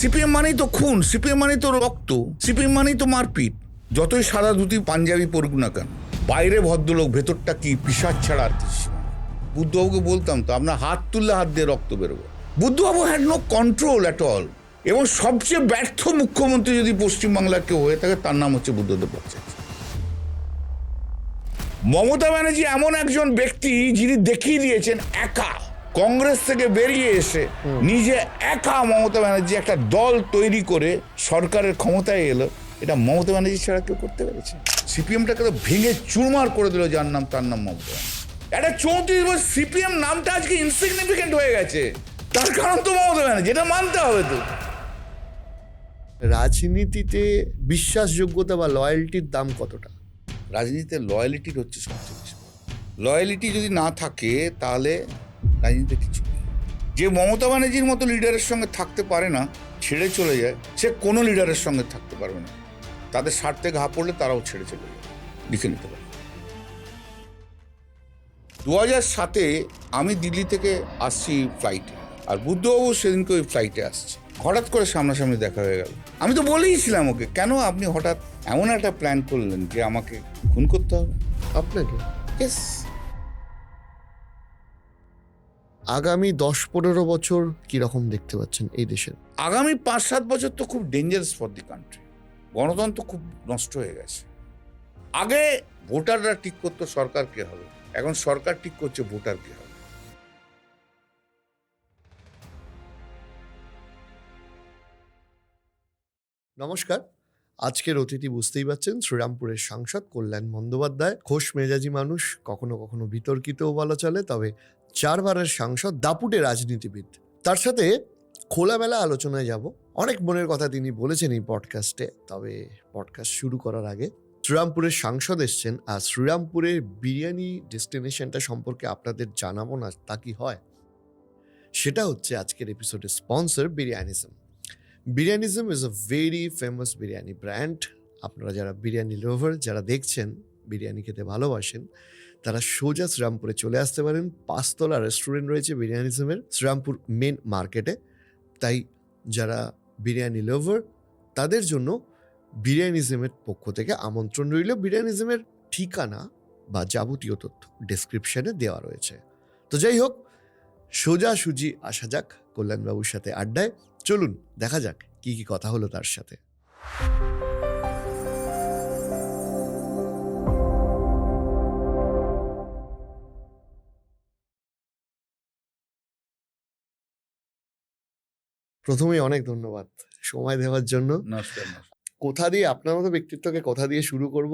CPM মানেই তো খুন, সিপিএম মানেই তো রক্ত, সিপিএম মানেই তো মারপিট। যতই সাদা ধুতি পাঞ্জাবি পরুক না কেন, বাইরে ভদ্রলোক, ভেতরটা কি পিশাচ ছাড়া আর কিছু না। বুদ্ধবাবুকে বলতাম তো, আপনার হাত তুললে হাত দিয়ে রক্ত বেরোবে। Buddhababu had no control at all. এবং সবচেয়ে ব্যর্থ মুখ্যমন্ত্রী যদি পশ্চিমবাংলার কেউ হয়ে থাকে, তার নাম হচ্ছে বুদ্ধদেব ভট্টাচার্য। মমতা ব্যানার্জি এমন একজন ব্যক্তি যিনি দেখিয়ে দিয়েছেন একা কংগ্রেস থেকে বেরিয়ে এসে নিজে একা মমতা ব্যানার্জি একটা দল তৈরি করে সরকারের ক্ষমতায় এলো। এটা মমতা ব্যানার্জি ছাড়া কেউ করতে পেরেছে? সিপিএমটাকে তো ভেঙে চুরমার করে দিল, যার নাম তার নাম মমতা ব্যানার্জি। একটা 34 বছর সিপিএম নামটা আজকে ইনসিগনিফিকেন্ট হয়ে গেছে, তার কারণ তো মমতা ব্যানার্জি, এটা মানতে হবে তো। রাজনীতিতে বিশ্বাসযোগ্যতা বা লয়্যালটির দাম কতটা? রাজনীতিতে লয়ালিটির হচ্ছে সবচেয়ে বেশি। লয়ালিটি যদি না থাকে তাহলে রাজনীতিতে কিছু নেই। যে মমতা ব্যানার্জির মতো লিডারের সঙ্গে থাকতে পারে না, ছেড়ে চলে যায়, সে কোনো লিডারের সঙ্গে থাকতে পারবে না। তাদের স্বার্থে ঘা পড়লে তারাও ছেড়ে চলে যাবে, লিখে নিতে পারে। 2007-এ আমি দিল্লি থেকে আসছি ফ্লাইটে, আর বুদ্ধবাবু সেদিনকে ওই ফ্লাইটে আসছে। হঠাৎ করে সামনাসামনি দেখা হয়ে গেল। আমি তো বলেইছিলাম ওকে, কেন আপনি হঠাৎ এমন একটা প্ল্যান করলেন যে আমাকে খুন করতে হবে? আপনাকে ইয়েস। আগামী 10-15 বছর কিরকম দেখতে পাচ্ছেন এই দেশের? আগামী 5-7 বছর তো খুব ডেঞ্জারাস ফর দি কান্ট্রি। গণতন্ত্র খুব নষ্ট হয়ে গেছে। আগে ভোটাররা ঠিক করতো সরকার কে হবে, এখন সরকার ঠিক করছে ভোটার কে হবে। নমস্কার, আজকের অতিথি বুঝতেই পারছেন, শ্রীরামপুরের সাংসদ কল্যাণ বন্দ্যোপাধ্যায়। খোশ মেজাজি মানুষ, কখনো কখনো বিতর্কিতও বলা চলে, তবে 4 বারের সাংসদ, দাপুটে রাজনীতিবিদ। তার সাথে খোলামেলা আলোচনায় যাব। অনেক মনের কথা তিনি বলেছেন এই পডকাস্টে। তবে পডকাস্ট শুরু করার আগে শ্রীরামপুরের সাংসদ এসছেন, আর শ্রীরামপুরের বিরিয়ানি ডেস্টিনেশনটা সম্পর্কে আপনাদের জানাবো না তা কি হয়? সেটা হচ্ছে আজকের এপিসোডের sponsor Biryanism. Biryanism is a very famous biryani brand. আপনারা যারা বিরিয়ানি লাভার, যারা দেখছেন বিরিয়ানি খেতে ভালোবাসেন, তারা সোজা শ্রীরামপুরে চলে আসতে পারেন। 5 তলা রেস্টুরেন্ট রয়েছে বিরিয়ানিজমের শ্রীরামপুর মেন মার্কেটে। তাই যারা বিরিয়ানি লাভার, তাদের জন্য বিরিয়ানিজমের পক্ষ থেকে আমন্ত্রণ রইল। বিরিয়ানিজমের ঠিকানা বা যাবতীয় তথ্য ডেসক্রিপশনে দেওয়া রয়েছে। তো যাই হোক, সোজাসুজি আসা যাক কল্যাণবাবুর সাথে আড্ডায়। চলুন দেখা যাক কি কি কথা হলো তার সাথে। প্রথমেই অনেক ধন্যবাদ সময় দেওয়ার জন্য। নমস্কার। কোথা দিয়ে, আপনার মতো ব্যক্তিত্বকে কোথা দিয়ে শুরু করব,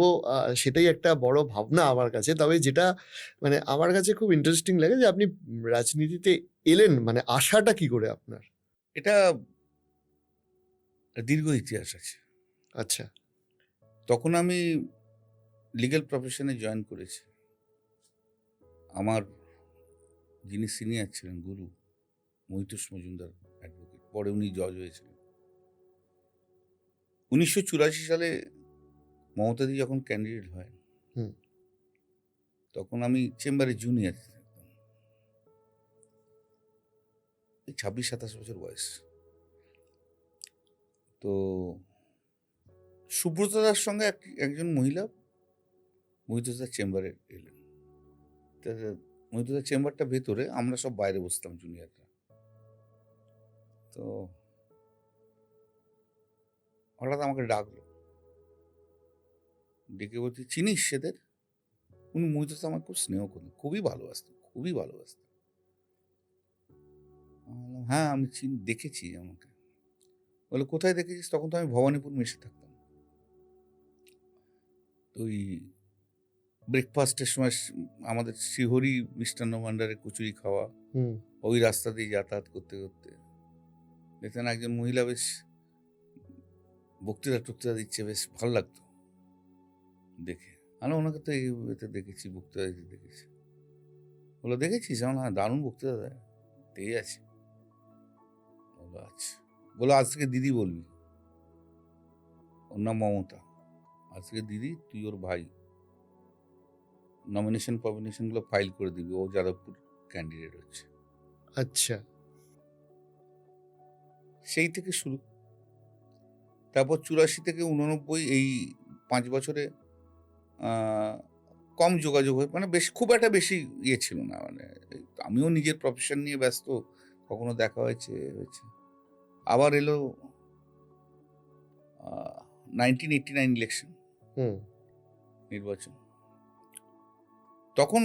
সেটাই একটা বড় ভাবনা আমার কাছে। তবে যেটা মানে আমার কাছে খুব ইন্টারেস্টিং লাগে যে আপনি রাজনীতিতে এলেন, মানে আশাটা কি করে আপনার? এটা দীর্ঘ ইতিহাস আছে। আচ্ছা। তখন আমি লিগ্যাল প্রফেশনে জয়েন করেছি। আমার যিনি সিনিয়র ছিলেন, গুরু মহিতোষ মজুমদার অ্যাডভোকেট, পরে উনি জজ হয়েছিলেন। 1984 সালে মমতাদি যখন ক্যান্ডিডেট হয়, তখন আমি চেম্বারে জুনিয়র, 26-27 বছর বয়স। তো সুব্রতদার সঙ্গে একজন মহিলা মহিতোষদার চেম্বারে এলেন। মহিতোষদার চেম্বারটা ভেতরে, আমরা সব বাইরে বসতাম জুনিয়ররা। তো হঠাৎ আমাকে ডাকলো, ডেকে বলছি, চিনিস সেদের? উনি মহিতোষ আমার খুব স্নেহ করতেন, খুবই ভালোবাসতেন। হ্যাঁ আমি দেখেছি আমাকে। বলে কোথায় দেখেছিস? তখন তো আমি ভবানীপুর মেসে থাকতাম। ওই ব্রেকফাস্টের সময় আমাদের শিহরি মিষ্টান্ন ভাণ্ডারে কচুরি খাওয়া, ওই রাস্তা দিয়ে যাতায়াত করতে করতে দেখতেন একজন মহিলা বেশ বক্তৃতা দিচ্ছে, বেশ ভালো লাগতো দেখে। আমি ওনাকে তো এতে দেখেছি, বক্তৃতা দিতে দেখেছি। বলো দেখেছিস? হ্যাঁ, দারুণ বক্তৃতা দেয়, তেজ আছে। বলো আচ্ছা। বলো আজ থেকে দিদি বলবি। ওর নাম মমতা। আজ থেকে দিদি, তুই ওর ভাই, নমিনেশনগুলো ফাইল করে দিবি, ও যাদবপুর ক্যান্ডিডেট হচ্ছে। আচ্ছা। সেই থেকে শুরু। তারপর 84 থেকে 89 এই 5 বছরে কম যোগাযোগ হয়, মানে বেশ খুব একটা বেশি ইয়ে ছিল না, মানে আমিও নিজের প্রফেশন নিয়ে ব্যস্ত, কখনো দেখা হয়েছে। আবার এলো 1989 ইলেকশন, হুম নির্বাচন। তখন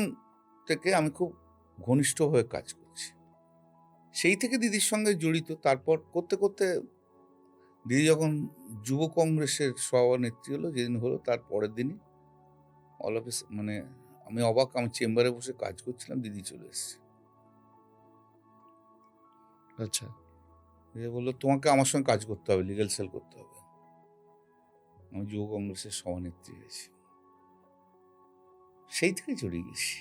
থেকে আমি খুব ঘনিষ্ঠভাবে কাজ করছি, সেই থেকে দিদির সঙ্গে জড়িত। তারপর করতে করতে দিদি যখন যুব কংগ্রেসের সভানেত্রী হলো, যেদিন হলো তার পরের দিনই অল অফ মানে আমি অবাক, আমি চেম্বারে বসে কাজ করছিলাম, দিদি চলে এসেছে। আচ্ছা দিদি বললো, তোমাকে আমার সঙ্গে কাজ করতে হবে, লিগ্যাল সেল করতে হবে। আমি যুব কংগ্রেসের সভানেত্রী হয়েছি, সেই থেকে জড়িয়ে গেছি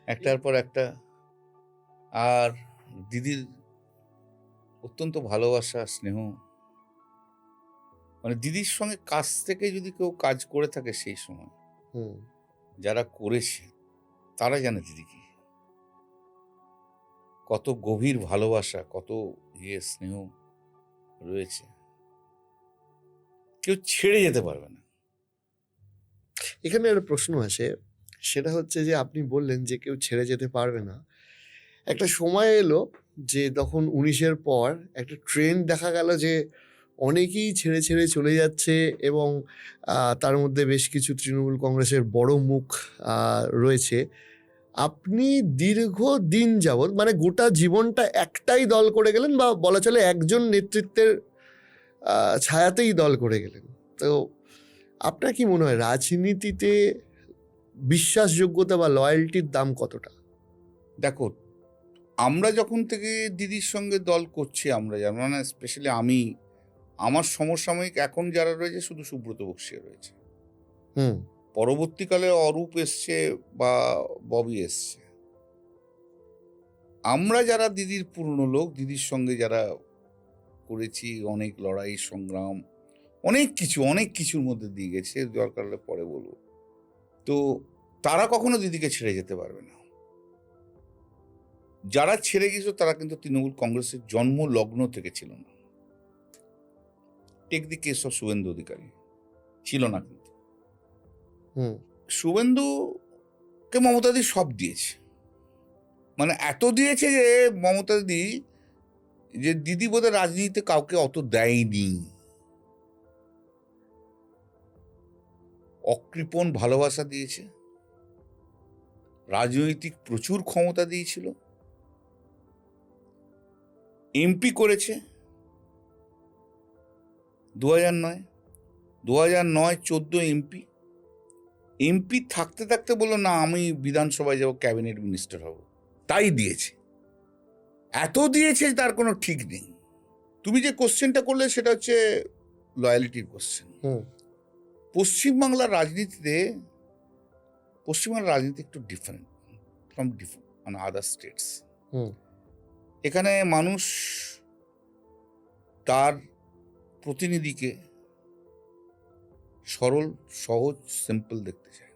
একটার পর একটা। আর দিদির অত্যন্ত ভালোবাসা, স্নেহ, মানে দিদির সঙ্গে কাছ থেকে যদি কেউ কাজ করে থাকে সেই সময়, হুম যারা করেছে তারা জানে দিদি কি, কত গভীর ভালোবাসা, কত স্নেহ রয়েছে, কেউ ছেড়ে যেতে পারবে না। এখানে একটা প্রশ্ন আসে, সেটা হচ্ছে যে আপনি বললেন যে কেউ ছেড়ে যেতে পারবে না। একটা সময় এলো যে তখন 19-এর পর একটা ট্রেন্ড দেখা গেল যে অনেকেই ছেড়ে ছেড়ে চলে যাচ্ছে, এবং তার মধ্যে বেশ কিছু তৃণমূল কংগ্রেসের বড় মুখ রয়েছে। আপনি দীর্ঘদিন যাবৎ, মানে গোটা জীবনটা একটাই দল করে গেলেন, বা বলা চলে একজন নেতৃত্বের ছায়াতেই দল করে গেলেন। তো আপনার কি মনে হয় রাজনীতিতে বিশ্বাসযোগ্যতা বা লয়্যালটির দাম কতটা? দেখো, আমরা যখন থেকে দিদির সঙ্গে দল করছি, আমরা মানে স্পেশালি আমি, আমার সমসাময়িক এখন যারা রয়েছে শুধু সুব্রত বক্সিয়া রয়েছে, হুম পরবর্তীকালে অরূপ এসছে বা ববি এসছে। আমরা যারা দিদির পুরনো লোক, দিদির সঙ্গে যারা করেছি অনেক লড়াই সংগ্রাম, অনেক কিছুর মধ্যে দিয়ে গেছে, দরকার হলে পরে বলবো, তো তারা কখনো দিদিকে ছেড়ে যেতে পারবে না। যারা ছেড়ে গেছিল তারা কিন্তু তৃণমূল কংগ্রেসের জন্ম লগ্ন থেকে ছিল না। Take the case of Suvendu Adhikari ছিল না, কিন্তু শুভেন্দুকে মমতা দি সব দিয়েছে, মানে এত দিয়েছে যে মমতা দি, যে দিদি বোধহয় রাজনীতিতে কাউকে অত দেয়নি। অকৃপণ ভালোবাসা দিয়েছে, রাজনৈতিক প্রচুর ক্ষমতা দিয়েছিল, এমপি করেছে 2009, 14 এমপি থাকতে থাকতে বললো না আমি বিধানসভায় যাব, ক্যাবিনেট মিনিস্টার হব, তাই দিয়েছে। এত দিয়েছে তার কোনো ঠিক নেই। তুমি যে কোশ্চেনটা করলে সেটা হচ্ছে লয়ালিটির কোশ্চেন। পশ্চিমবাংলার রাজনীতি একটু ডিফারেন্ট ফ্রম মানে আদার স্টেটস। এখানে মানুষ তার প্রতিনিধিকে সরল, সহজ, সিম্পল দেখতে চায়।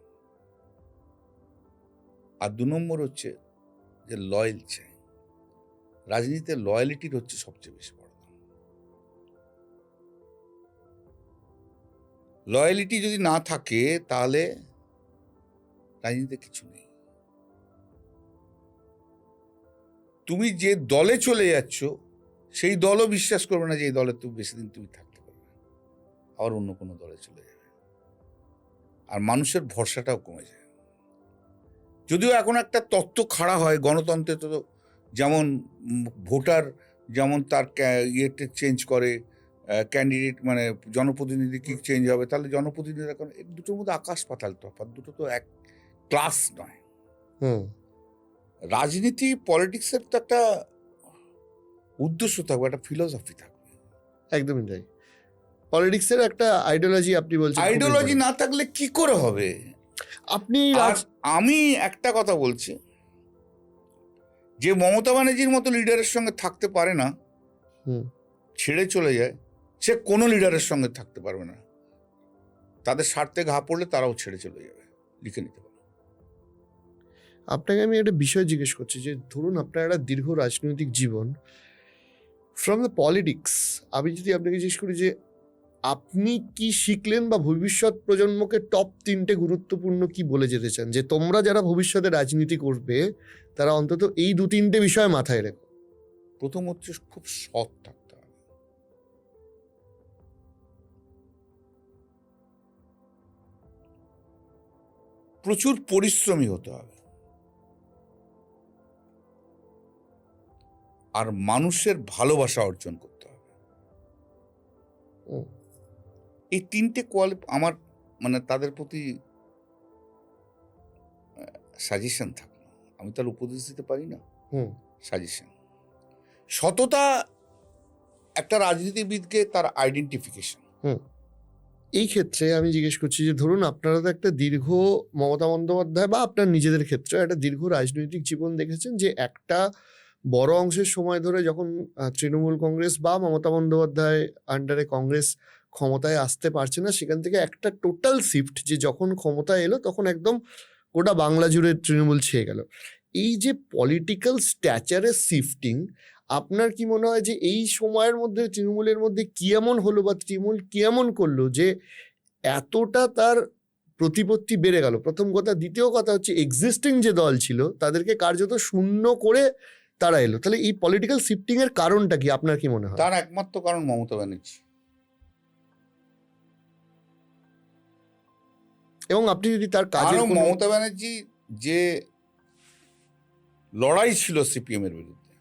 আর 2 নম্বর হচ্ছে যে লয়াল চায়। রাজনীতিতে লয়ালিটির হচ্ছে সবচেয়ে বেশি বড় দাম। লয়ালিটি যদি না থাকে তাহলে রাজনীতিতে কিছু নেই। তুমি যে দলে চলে যাচ্ছ সেই দলও বিশ্বাস করবে না যে এই দলে তুমি বেশি দিন তুমি থাকতে পারবে, আবার অন্য কোনো দলে চলে যাবে। আর মানুষের ভরসাটাও কমে যায়। যদিও এখন একটা তত্ত্ব খাড়া হয় গণতন্ত্রে, তো যেমন ভোটার যেমন তার ইয়েতে চেঞ্জ করে, ক্যান্ডিডেট মানে জনপ্রতিনিধি কি চেঞ্জ হবে, তাহলে জনপ্রতিনিধি এখন দুটোর মধ্যে আকাশ পাতাল তফাৎ, দুটো তো এক ক্লাস নয়। রাজনীতি, পলিটিক্সের তো একটা উদ্দেশ্য থাকবে, একটা ফিলোসফি থাকবে। একদমই তাই। পলিটিক্সের একটা আইডিওলজি, আপনি বলছেন আইডিওলজি না থাকলে কি করে হবে? আপনি আমি একটা কথা বলছি, যে মমতা ব্যানার্জির মতো লিডারের সঙ্গে থাকতে পারে না, ছেড়ে চলে যায়, সে কোনো লিডারের সঙ্গে থাকতে পারবে না। তাদের স্বার্থে ঘা পড়লে তারাও ছেড়ে চলে যাবে, লিখে নিতে পারে। আপনাকে আমি একটা বিষয় জিজ্ঞেস করছি, যে ধরুন আপনার একটা দীর্ঘ রাজনৈতিক জীবন, ফ্রম দ্য পলিটিক্স আমি যদি আপনাকে জিজ্ঞেস করি যে আপনি কি শিখলেন বা ভবিষ্যৎ প্রজন্মকে টপ 3টে গুরুত্বপূর্ণ কি বলে যেতে চান, যে তোমরা যারা ভবিষ্যতে রাজনীতি করবে তারা অন্তত এই 2-3টে বিষয় মাথায় রেখো? প্রথম হচ্ছে খুব সৎ থাকতে হবে। প্রচুর পরিশ্রমী হতে হবে। আর মানুষের ভালোবাসা অর্জন করতে হবে। হুম, এই 3টে আমার মানে তাদের প্রতি সাজেশন থাকলো। আমি তার উপদেশ দিতে পারি না, হুম, সাজেশন। সততা একটা রাজনীতিবিদকে তার আইডেন্টিফিকেশন। হুম। এই ক্ষেত্রে আমি জিজ্ঞেস করছি যে ধরুন আপনারা তো একটা দীর্ঘ, মমতা বন্দ্যোপাধ্যায় বা আপনার নিজেদের ক্ষেত্রে একটা দীর্ঘ রাজনৈতিক জীবন দেখেছেন, যে একটা বড় অংশের সময় ধরে যখন তৃণমূল কংগ্রেস বা মমতা বন্দ্যোপাধ্যায় আন্ডারে কংগ্রেস ক্ষমতায় আসতে পারছে না, সেখান থেকে একটা টোটাল শিফট, যে যখন ক্ষমতা এলো তখন একদম গোটা বাংলা জুড়ে তৃণমূল ছেয়ে গেল। এই যে পলিটিক্যাল স্ট্যাচারের শিফটিং, আপনার কি মনে হয় যে এই সময়ের মধ্যে তৃণমূলের মধ্যে কি এমন হলো বা তৃণমূল কি এমন করলো যে এতটা তার প্রতিপত্তি বেড়ে গেল? প্রথম কথা। দ্বিতীয় কথা হচ্ছে এক্সিস্টিং যে দল ছিল তাদেরকে কার্যত শূন্য করে তারা এলো। তাহলে এই পলিটিক্যাল শিফটিং এর কারণটা কি আপনার কি মনে হয়? তার একমাত্র কারণ মমতা ব্যানার্জি। এবং আপনি যদি তার কাজের কারণ কোনো- মমতা ব্যানার্জি যে লড়াই ছিল সিপিএম এর বিরুদ্ধে,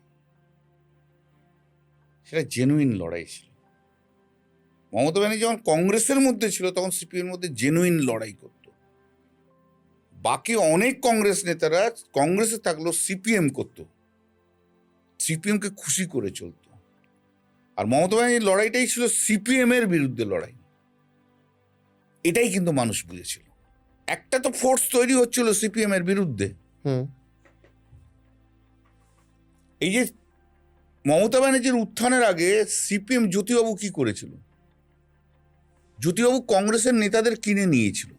সেটা জেনুইন লড়াই ছিল। মমতা ব্যানার্জি যখন কংগ্রেসের মধ্যে ছিল তখন সিপিএম এর মধ্যে জেনুইন লড়াই করত। বাকি অনেক কংগ্রেস নেতারা কংগ্রেসে থাকলেও সিপিএম করত, সিপিএম কে খুশি করে চলতো। আর মমতা ব্যানার্জির লড়াইটাই ছিল সিপিএম এর বিরুদ্ধে লড়াই। এটাই কিন্তু মানুষ বুঝেছিল। একটা তো ফোর্স তৈরি হচ্ছিল সিপিএম এর বিরুদ্ধে। হুম, এই যে মমতা ব্যানার্জির উত্থানের আগে সিপিএম জ্যোতিবাবু কি করেছিল? জ্যোতিবাবু কংগ্রেসের নেতাদের কিনে নিয়েছিল।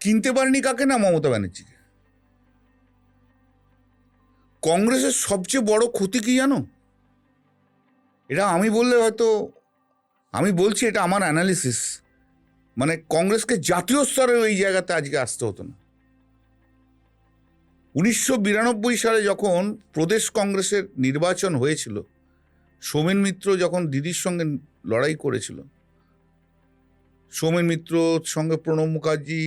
কিনতে পারেনি কাকে? না, মমতা ব্যানার্জিকে। কংগ্রেসের সবচেয়ে বড় ক্ষতি কি জানো? এটা আমি বললে হয়তো, আমি বলছি এটা আমার অ্যানালিসিস, মানে কংগ্রেসকে জাতীয় স্তরে এই জায়গাতে আজকে আসতে হতো না। 1992 সালে যখন প্রদেশ কংগ্রেসের নির্বাচন হয়েছিল, সৌমেন মিত্র যখন দিদির সঙ্গে লড়াই করেছিল, সৌমেন মিত্রর সঙ্গে প্রণব মুখার্জি,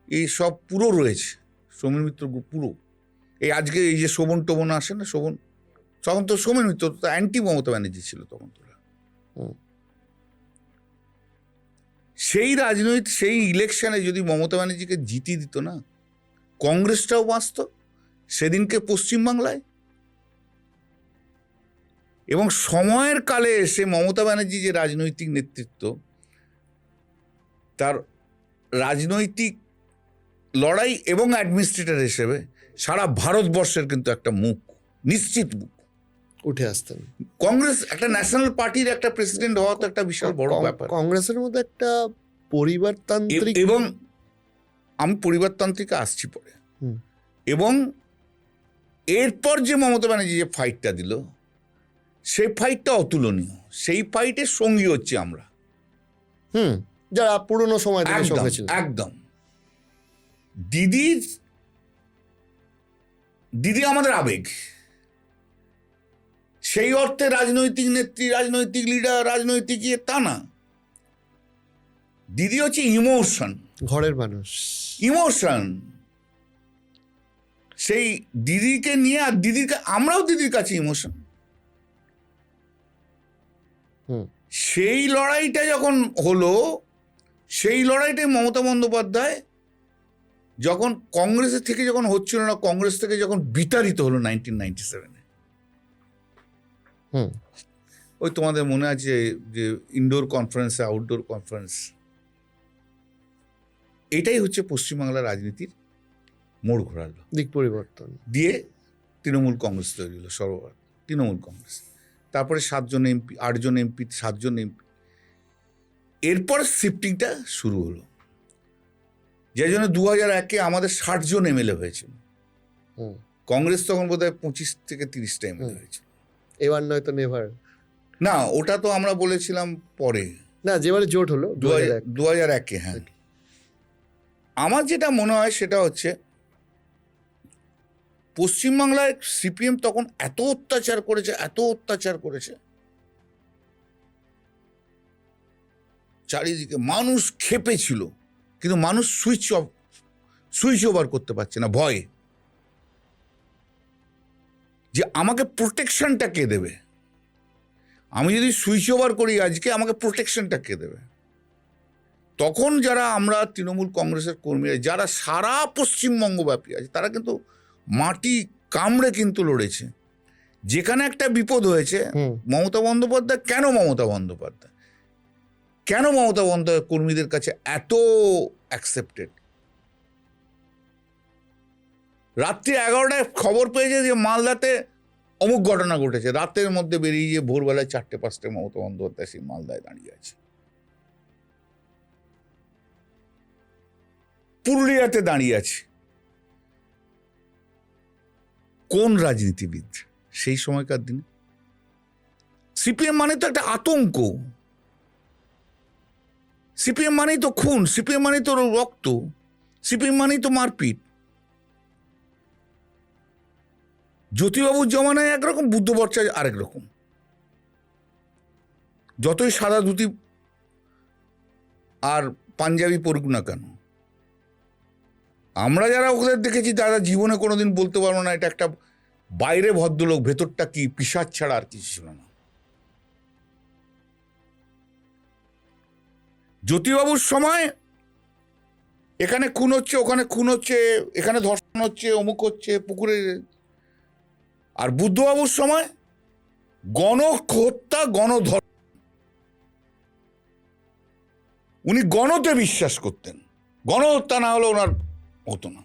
এই সব পুরো রয়েছে। সৌমেন মিত্র পুরো, এই আজকে এই যে শোভন টোভন আসে না, শোভন, তখন তো সৌমেন মিত্র তো অ্যান্টি মমতা ব্যানার্জি ছিল তখন। তোরা সেই রাজনৈতিক সেই ইলেকশনে যদি মমতা ব্যানার্জিকে জিতিয়ে দিত না, কংগ্রেসটাও বাঁচত সেদিনকে পশ্চিমবাংলায়। এবং সময়ের কালে এসে মমতা ব্যানার্জি যে রাজনৈতিক নেতৃত্ব, তার রাজনৈতিক লড়াই এবং অ্যাডমিনিস্ট্রেটর হিসেবে সারা ভারতবর্ষের কিন্তু একটা মুখ, নিশ্চিত মুখ উঠে আসতেন। কংগ্রেস একটা ন্যাশনাল পার্টির একটা প্রেসিডেন্ট হওয়া তো একটা বিশাল বড় ব্যাপার। কংগ্রেসের মধ্যে একটা পরিবারতান্ত্রিক, এবং আমি পরিবারতান্ত্রিকে আসছি পরে। হুম। এবং এরপর যে মমতা ব্যানার্জি যে ফাইটটা দিল, সেই ফাইটটা অতুলনীয়। সেই ফাইটের সঙ্গী হচ্ছে আমরা, যারা পুরনো সময় থেকে একদম সঙ্গে ছিল। একদম। দিদি আমাদের আবেগ। সেই অর্থে রাজনৈতিক নেত্রী, রাজনৈতিক লিডার, রাজনৈতিক ইয়ে তা না। দিদি হচ্ছে ইমোশন, ঘরের মানুষ, ইমোশন। সেই দিদিকে নিয়ে, আর দিদিকে আমরাও দিদির কাছে ইমোশন। সেই লড়াইটা যখন হলো, সেই লড়াইটাই মমতা বন্দ্যোপাধ্যায় যখন কংগ্রেসের থেকে যখন হচ্ছিল না, কংগ্রেস থেকে যখন বিতাড়িত হলো 1997-এ, ওই তোমাদের মনে আছে যে ইনডোর কনফারেন্স, আউটডোর কনফারেন্স, এটাই হচ্ছে পশ্চিমবাংলার রাজনীতির মোড় ঘোরালো, দিক পরিবর্তন দিয়ে তৃণমূল কংগ্রেস তৈরি হলো। সর্বভারত তৃণমূল কংগ্রেস, তারপরে 7 জন এমপি, 8 জন এমপি, 7 জন এমপি। এরপর শিফটিংটা শুরু হলো, যে জন্য 2001-এ আমাদের 60 জন এমএলএ হয়েছিল কংগ্রেস তখন বোধহয় 25 থেকে 30টা এমএলএ হয়েছে। এবার নয়তো নেভার। না, ওটা তো আমরা বলেছিলাম পরে, না, যেবারে জোট হলো 2001। 2001-এ। হ্যাঁ, আমার যেটা মনে হয় সেটা হচ্ছে পশ্চিমবাংলায় সিপিএম তখন এত অত্যাচার করেছে, চারিদিকে মানুষ ক্ষেপে ছিল, কিন্তু মানুষ সুইচ ওভার করতে পারছে না ভয়ে, যে আমাকে প্রোটেকশনটা কে দেবে, আমি যদি সুইচ ওভার করি আজকে আমাকে প্রোটেকশনটা কে দেবে। তখন যারা আমরা তৃণমূল কংগ্রেসের কর্মীরা যারা সারা পশ্চিমবঙ্গব্যাপী আছে, তারা কিন্তু মাটি কামড়ে কিন্তু লড়েছে। যেখানে একটা বিপদ হয়েছে, মমতা বন্দ্যোপাধ্যায় কেন মমতা বন্দ্যোপাধ্যায় কর্মীদের কাছে এত অ্যাকসেপ্টেড। রাত্রি 11টায় খবর পেয়েছে যে মালদাতে অমুক ঘটনা ঘটেছে, রাতের মধ্যে বেরিয়ে গিয়ে ভোরবেলায় 4টে-5টায় মমতা বন্দ্যোপাধ্যায় সেই মালদায় দাঁড়িয়ে আছে, পুরুলিয়াতে দাঁড়িয়ে আছে। কোন রাজনীতিবিদ সেই সময়কার দিনে? সিপিএম মানে তো একটা আতঙ্ক, সিপিএম মানেই তো খুন, সিপিএম মানেই তো রক্ত, সিপিএম মানেই তো মারপিট। জ্যোতিবাবুর জমানায় একরকম, বুদ্ধ ভট্টাচার্য আরেক রকম। যতই সাদা ধুতি আর পাঞ্জাবি পরুক না কেন, আমরা যারা ওদের দেখেছি তারা জীবনে কোনোদিন বলতে পারবো না এটা একটা বাইরে ভদ্রলোক, ভেতরটা কি পিশাচ ছাড়া আর কিছু ছিল না। জ্যোতিবাবুর সময় এখানে খুন হচ্ছে, ওখানে খুন হচ্ছে, এখানে ধর্ষণ হচ্ছে, অমুক হচ্ছে পুকুরে। আর বুদ্ধবাবুর সময় গণহত্যা, গণধর্ষণ। উনি গণতে বিশ্বাস করতেন, গণহত্যা না হলে ওনার হতো না,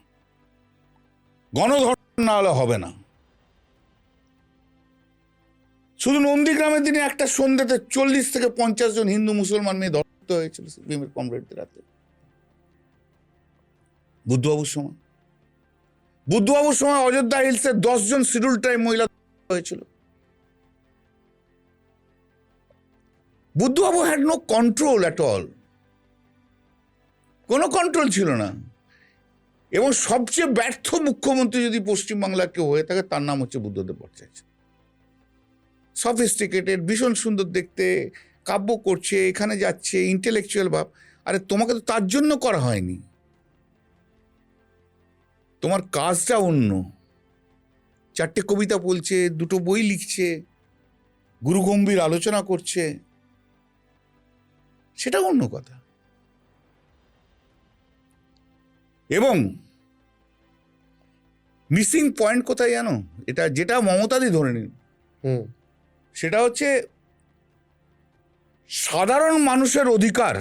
গণধর্ষণ না হলে হবে না। শুধু নন্দীগ্রামের দিনে একটা সন্ধ্যেতে 40 থেকে 50 জন হিন্দু মুসলমান মেয়ে ধর্ষিত হয়েছিল সিপিএমের কমরেডদের হাতে। বুদ্ধবাবুর সময় অযোধ্যা হিলসে 10 জন শিডিউল ট্রাইব মহিলা হয়েছিল। Buddhababu had no control at all, কোনো কন্ট্রোল ছিল না। এবং সবচেয়ে ব্যর্থ মুখ্যমন্ত্রী যদি পশ্চিমবাংলার কেউ হয়ে থাকে তার নাম হচ্ছে বুদ্ধদেব ভট্টাচার্য। সফিস্টিকেটেড, ভীষণ সুন্দর দেখতে, কাব্য করছে, এখানে যাচ্ছে, ইন্টেলেকচুয়াল ভাব। আরে তোমাকে তো তার জন্য করা হয়নি, তোমার কাজটা অন্য। 4টে কবিতা বলছে, 2টো বই লিখছে, গুরুগম্ভীর আলোচনা করছে, সেটা অন্য কথা। এবং মিসিং পয়েন্ট কোথায় জানো? এটা যেটা মমতাদি ধরে নিন, সেটা হচ্ছে সাধারণ মানুষের অধিকার।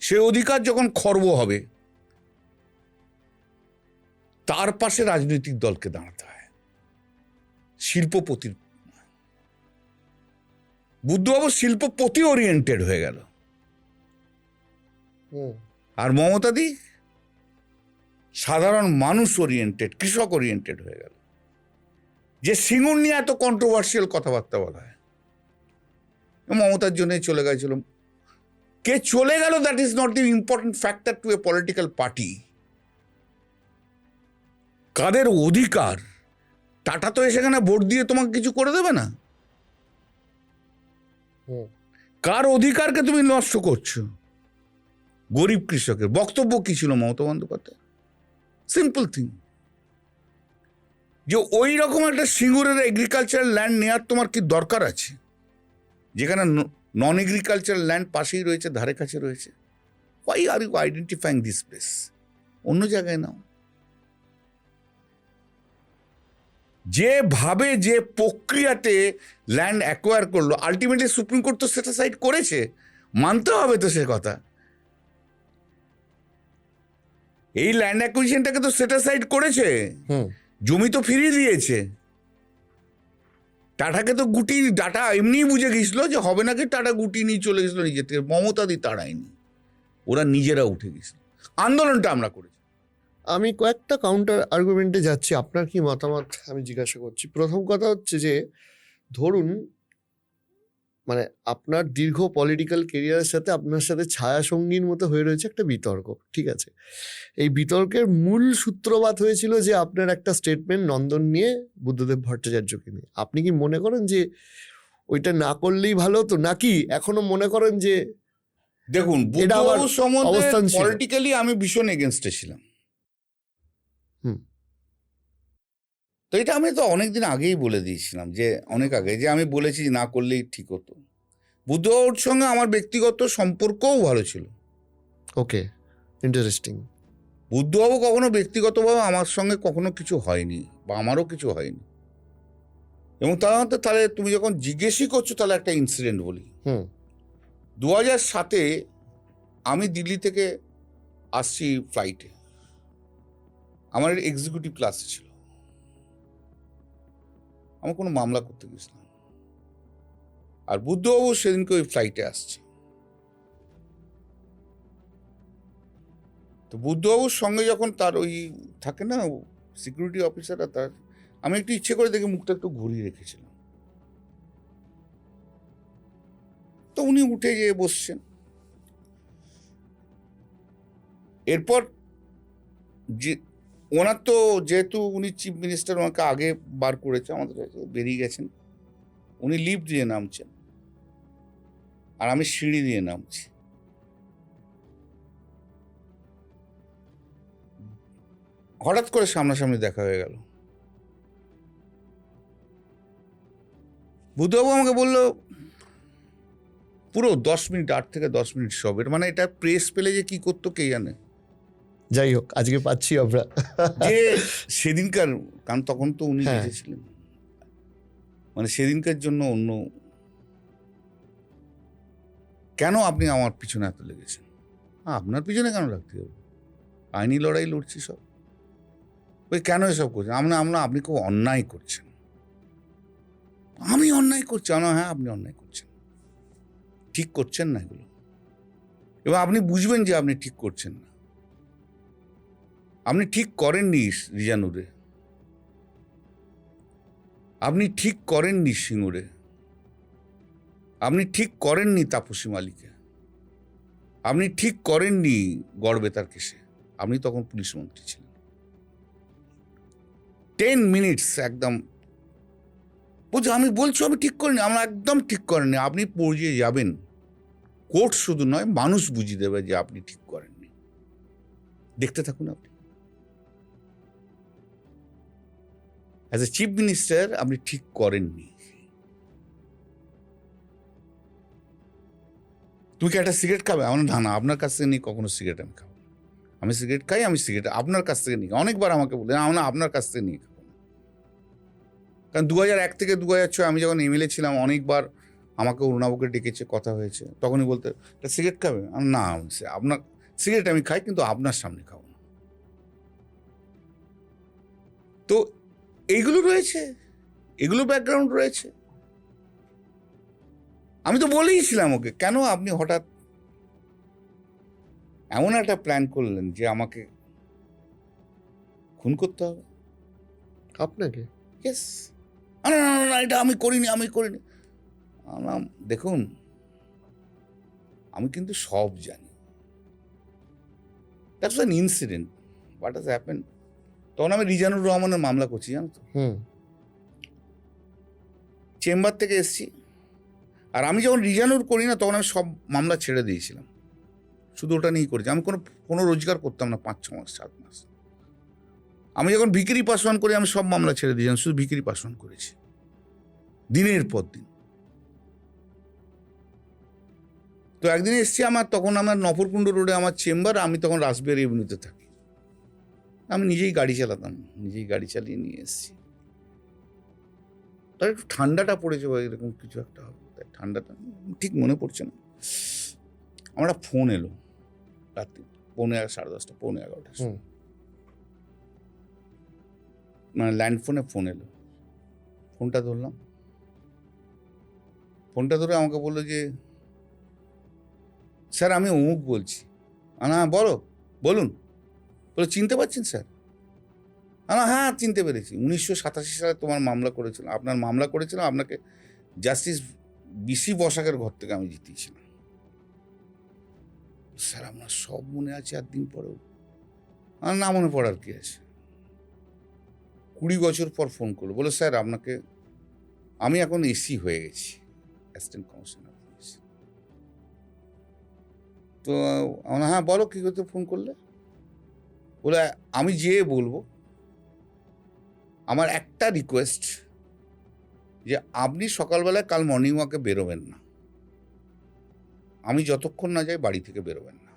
সে অধিকার যখন খর্ব হবে, তার পাশে রাজনৈতিক দলকে দাঁড়াতে হয়, শিল্পপতির। বুদ্ধবাবু শিল্পপতি ওরিয়েন্টেড হয়ে গেল, আর মমতাদি সাধারণ মানুষ ওরিয়েন্টেড, কৃষক ওরিয়েন্টেড হয়ে গেল। যে সিঙ্গুর নিয়ে এত কন্ট্রোভার্সিয়াল কথাবার্তা বলা হয়, মমতার জন্যই চলে গেছিল। কে চলে গেল, that is not the important factor to a political party. কাদের অধিকার? টাটা তো সেখানে ভোট দিয়ে তোমাকে কিছু করে দেবে না। কার অধিকারকে তুমি নষ্ট করছো? গরিব কৃষকের। বক্তব্য কি ছিল মমতা বন্দ্যোপাধ্যায়? সিম্পল থিং, যে ওই রকম একটা সিঙ্গুরের এগ্রিকালচারাল ল্যান্ড নেওয়ার তোমার কি দরকার আছে, যেখানে নন এগ্রিকালচারাল ল্যান্ড পাশেই রয়েছে, ধারে কাছে রয়েছে। Why are you identifying this place? অন্য জায়গায় নাও। যেভাবে যে প্রক্রিয়াতে ল্যান্ড অ্যাকোয়ার করলো, আলটিমেটলি সুপ্রিম কোর্ট তো সেটা সাইড করেছে, মানতে হবে তো সে কথা। এই ল্যান্ড অ্যাকুইজিশনটাকে তো সেটা সাইড করেছে, জমি তো ফিরিয়ে দিয়েছে। টাটাকে তো গুটি, টাটা এমনিই বুঝে গেছিল যে হবে নাকি, টাটা গুটি নিয়ে চলে গেছিল নিজের থেকে। মমতাদি তাড়ায়নি, ওরা নিজেরা উঠে গেছিল। আন্দোলনটা আমরা করেছি। আমি কয়েকটা কাউন্টার আর্গুমেন্টে যাচ্ছি, আপনার কি মতামত আমি জিজ্ঞাসা করছি। প্রথম কথা হচ্ছে যে ধরুন মানে আপনার দীর্ঘ পলিটিক্যাল কেরিয়ারের সাথে আপনার সাথে ছায়া সঙ্গীর মতো হয়ে রয়েছে একটা বিতর্ক, ঠিক আছে? এই বিতর্কের মূল সূত্রপাত হয়েছিল যে আপনার একটা স্টেটমেন্ট নন্দন নিয়ে, বুদ্ধদেব ভট্টাচার্যকে নিয়ে। আপনি কি মনে করেন যে ওইটা না করলেই ভালো হতো, নাকি এখনো মনে করেন যে দেখুন, এটা আমার বুদ্ধবাবুর সম্বন্ধে অবস্থান ছিল? পলিটিক্যালি আমি ভীষণ এগেনস্টে ছিলাম। হুম। তো এটা আমি তো অনেকদিন আগেই বলে দিয়েছিলাম, যে অনেক আগে যে আমি বলেছি না করলেই ঠিক হতো। বুদ্ধবাবুর সঙ্গে আমার ব্যক্তিগত সম্পর্কও ভালো ছিল। ওকে, ইন্টারেস্টিং। বুদ্ধবাবু কখনো ব্যক্তিগতভাবে আমার সঙ্গে কখনো কিছু হয়নি, বা আমারও কিছু হয়নি। এবং তাহলে তুমি যখন জিজ্ঞেসই করছো, তাহলে একটা ইনসিডেন্ট বলি। হুম। 2007-এ আমি দিল্লি থেকে আসছি ফ্লাইটে, আমার এক্সিকিউটিভ ক্লাস ছিল, আমি কোনো মামলা করতে গেছিলাম, আর বুদ্ধবাবু সেদিনকে ওই ফ্লাইটে আসছে। তো বুদ্ধবাবুর সঙ্গে যখন তার ওই থাকে না সিকিউরিটি অফিসাররা, তার আমি একটু ইচ্ছে করে দেখে মুখটা একটু ঘুরিয়ে রেখেছিলাম। তো উনি উঠে গিয়ে বসছেন। এরপর যে ওনার তো, যেহেতু উনি চিফ মিনিস্টার, ওনাকে আগে বার করেছে আমাদের কাছে, বেরিয়ে গেছেন। উনি লিফট দিয়ে নামছেন, আর আমি সিঁড়ি দিয়ে নামছি। হঠাৎ করে সামনাসামনি দেখা হয়ে গেল। বুদ্ধবাবু আমাকে বললো, পুরো 10 মিনিট, 8 থেকে 10 মিনিট সব, এটা মানে এটা প্রেস পেলে যে কি করতো কে জানে। যাই হোক, আজকে পাচ্ছি আমরা যে সেদিনকার, কারণ তখন তো উনি হ্যাঁ। বেঁচেছিলেন, মানে সেদিনকার জন্য অন্য, কেন আপনি আমার পিছনে এত লেগেছেন? আপনার পিছনে কেন লাগতে হবে? আইনি লড়াই লড়ছি সব, ওই কেন এসব করছেন? আপনি খুব অন্যায় করছেন। আমি অন্যায় করছি? হ্যাঁ, আপনি অন্যায় করছেন, ঠিক করছেন না এগুলো, এবং আপনি বুঝবেন যে আপনি ঠিক করছেন না। আপনি ঠিক করেননি রিজানুরে, আপনি ঠিক করেননি সিঙ্গুরে, আপনি ঠিক করেননি তাপসী মালিকে, আপনি ঠিক করেননি গড়বেতার কেসে। আপনি তখন পুলিশ মন্ত্রী ছিলেন। 10 মিনিটস একদম বলছি, আমি বলছি আমি ঠিক করিনি, আমরা একদম ঠিক করেননি। আপনি পড়িয়ে যাবেন, কোর্ট শুধু নয়, মানুষ বুঝিয়ে দেবে যে আপনি ঠিক করেননি। দেখতে থাকুন আপনি। অ্যাজ এ চিফ মিনিস্টার আপনি ঠিক করেননি। তুমি কি একটা সিগারেট খাবে? আমার না, আপনার কাছ থেকে নিয়ে কখনো সিগারেট আমি খাবো। আমি সিগারেট খাই, আমি সিগারেট আপনার কাছ থেকে নিই। অনেকবার আমাকে বলে, না আপনার কাছ থেকে নিয়ে খাবো না। কারণ 2001 থেকে 2006 আমি যখন এমএলএ ছিলাম, অনেকবার আমাকে অরুণাবকে ডেকেছে, কথা হয়েছে, তখনই বলতে, একটা সিগারেট খাবে? না, আপনার সিগারেট আমি খাই, কিন্তু আপনার সামনে খাবো না। তো এইগুলো রয়েছে, এগুলো ব্যাকগ্রাউন্ড রয়েছে। আমি তো বলেইছিলাম ওকে, কেন আপনি হঠাৎ এমন একটা প্ল্যান করলেন যে আমাকে খুন করতে হবে? আপনাকে? ইয়েস। না, এটা আমি করিনি। দেখুন, আমি কিন্তু সব জানি। That's an incident, what has happen. তখন আমি রিজানুর রহমানের মামলা করছি, জানো তো, চেম্বার থেকে এসছি। আর আমি যখন রিজানুর করি না, তখন আমি সব মামলা ছেড়ে দিয়েছিলাম, শুধু ওটা নিয়েই করেছি। আমি কোনো রোজগার করতাম না 5-6 মাস, 7 মাস। আমি যখন ভিকিরি পাসওয়ান করি, আমি সব মামলা ছেড়ে দিয়েছিলাম, শুধু ভিকিরি পাসওয়ান করেছি দিনের পর দিন। তো একদিন এসছি, তখন আমার নফরকুণ্ড রোডে আমার চেম্বার, আমি তখন রাসবিহারী এভিনিউতে থাকি। আমি নিজেই গাড়ি চালাতাম, নিজেই গাড়ি চালিয়ে নিয়ে এসেছি। তার একটু ঠান্ডাটা পড়েছে, বা এরকম কিছু একটা হবে, তাই ঠান্ডাটা ঠিক মনে পড়ছে না। আমার একটা ফোন এলো রাত্রি 10:30, 10:30, মানে ল্যান্ড ফোনে ফোন এলো। ফোনটা ধরলাম, ফোনটা ধরে আমাকে বললো যে, স্যার আমি অমুক বলছি। না, বলুন। বলে চিনতে পারছেন স্যার? হ্যাঁ চিনতে পেরেছি, 1987 সালে তোমার মামলা করেছিলাম, আপনার মামলা করেছিলাম, আপনাকে জাস্টিস বিসি বসাকের ঘর থেকে আমি জিতিয়েছিলাম। স্যার আপনার সব মনে আছে 8 দিন পরেও? না মনে পড়ার কি আছে। 20 বছর পর ফোন করলো, বলে স্যার আপনাকে, আমি এখন এসি হয়ে গেছি, অ্যাসিস্ট্যান্ট কমিশনার। তো হ্যাঁ বলো কী করতে ফোন করলে? বলে আমি যেয়ে বলবো, আমার একটা রিকোয়েস্ট, যে আপনি সকালবেলায় কাল মর্নিং ওয়াকে বেরোবেন না, আমি যতক্ষণ না যাই বাড়ি থেকে বেরোবেন না,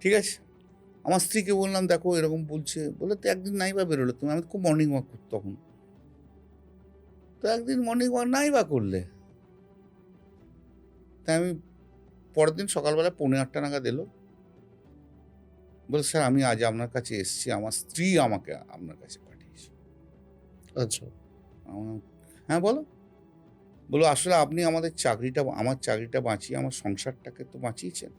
ঠিক আছে? আমার স্ত্রীকে বললাম দেখো এরকম বলছে, বলে তো একদিন নাই বা বেরোলে তুমি, আমি খুব মর্নিং ওয়াক করতো তখন, তো একদিন মর্নিং ওয়াক নাই বা করলে। তাই আমি পরের দিন সকালবেলা 7:45 নাগাদ এলো, বলে স্যার আমি আজ আপনার কাছে এসেছি, আমার স্ত্রী আমাকে আপনার কাছে পাঠিয়েছে। আচ্ছা, হ্যাঁ বলো। বলো আসলে আপনি আমার চাকরিটা বাঁচিয়ে আমার সংসারটাকে তো বাঁচিয়েছেন,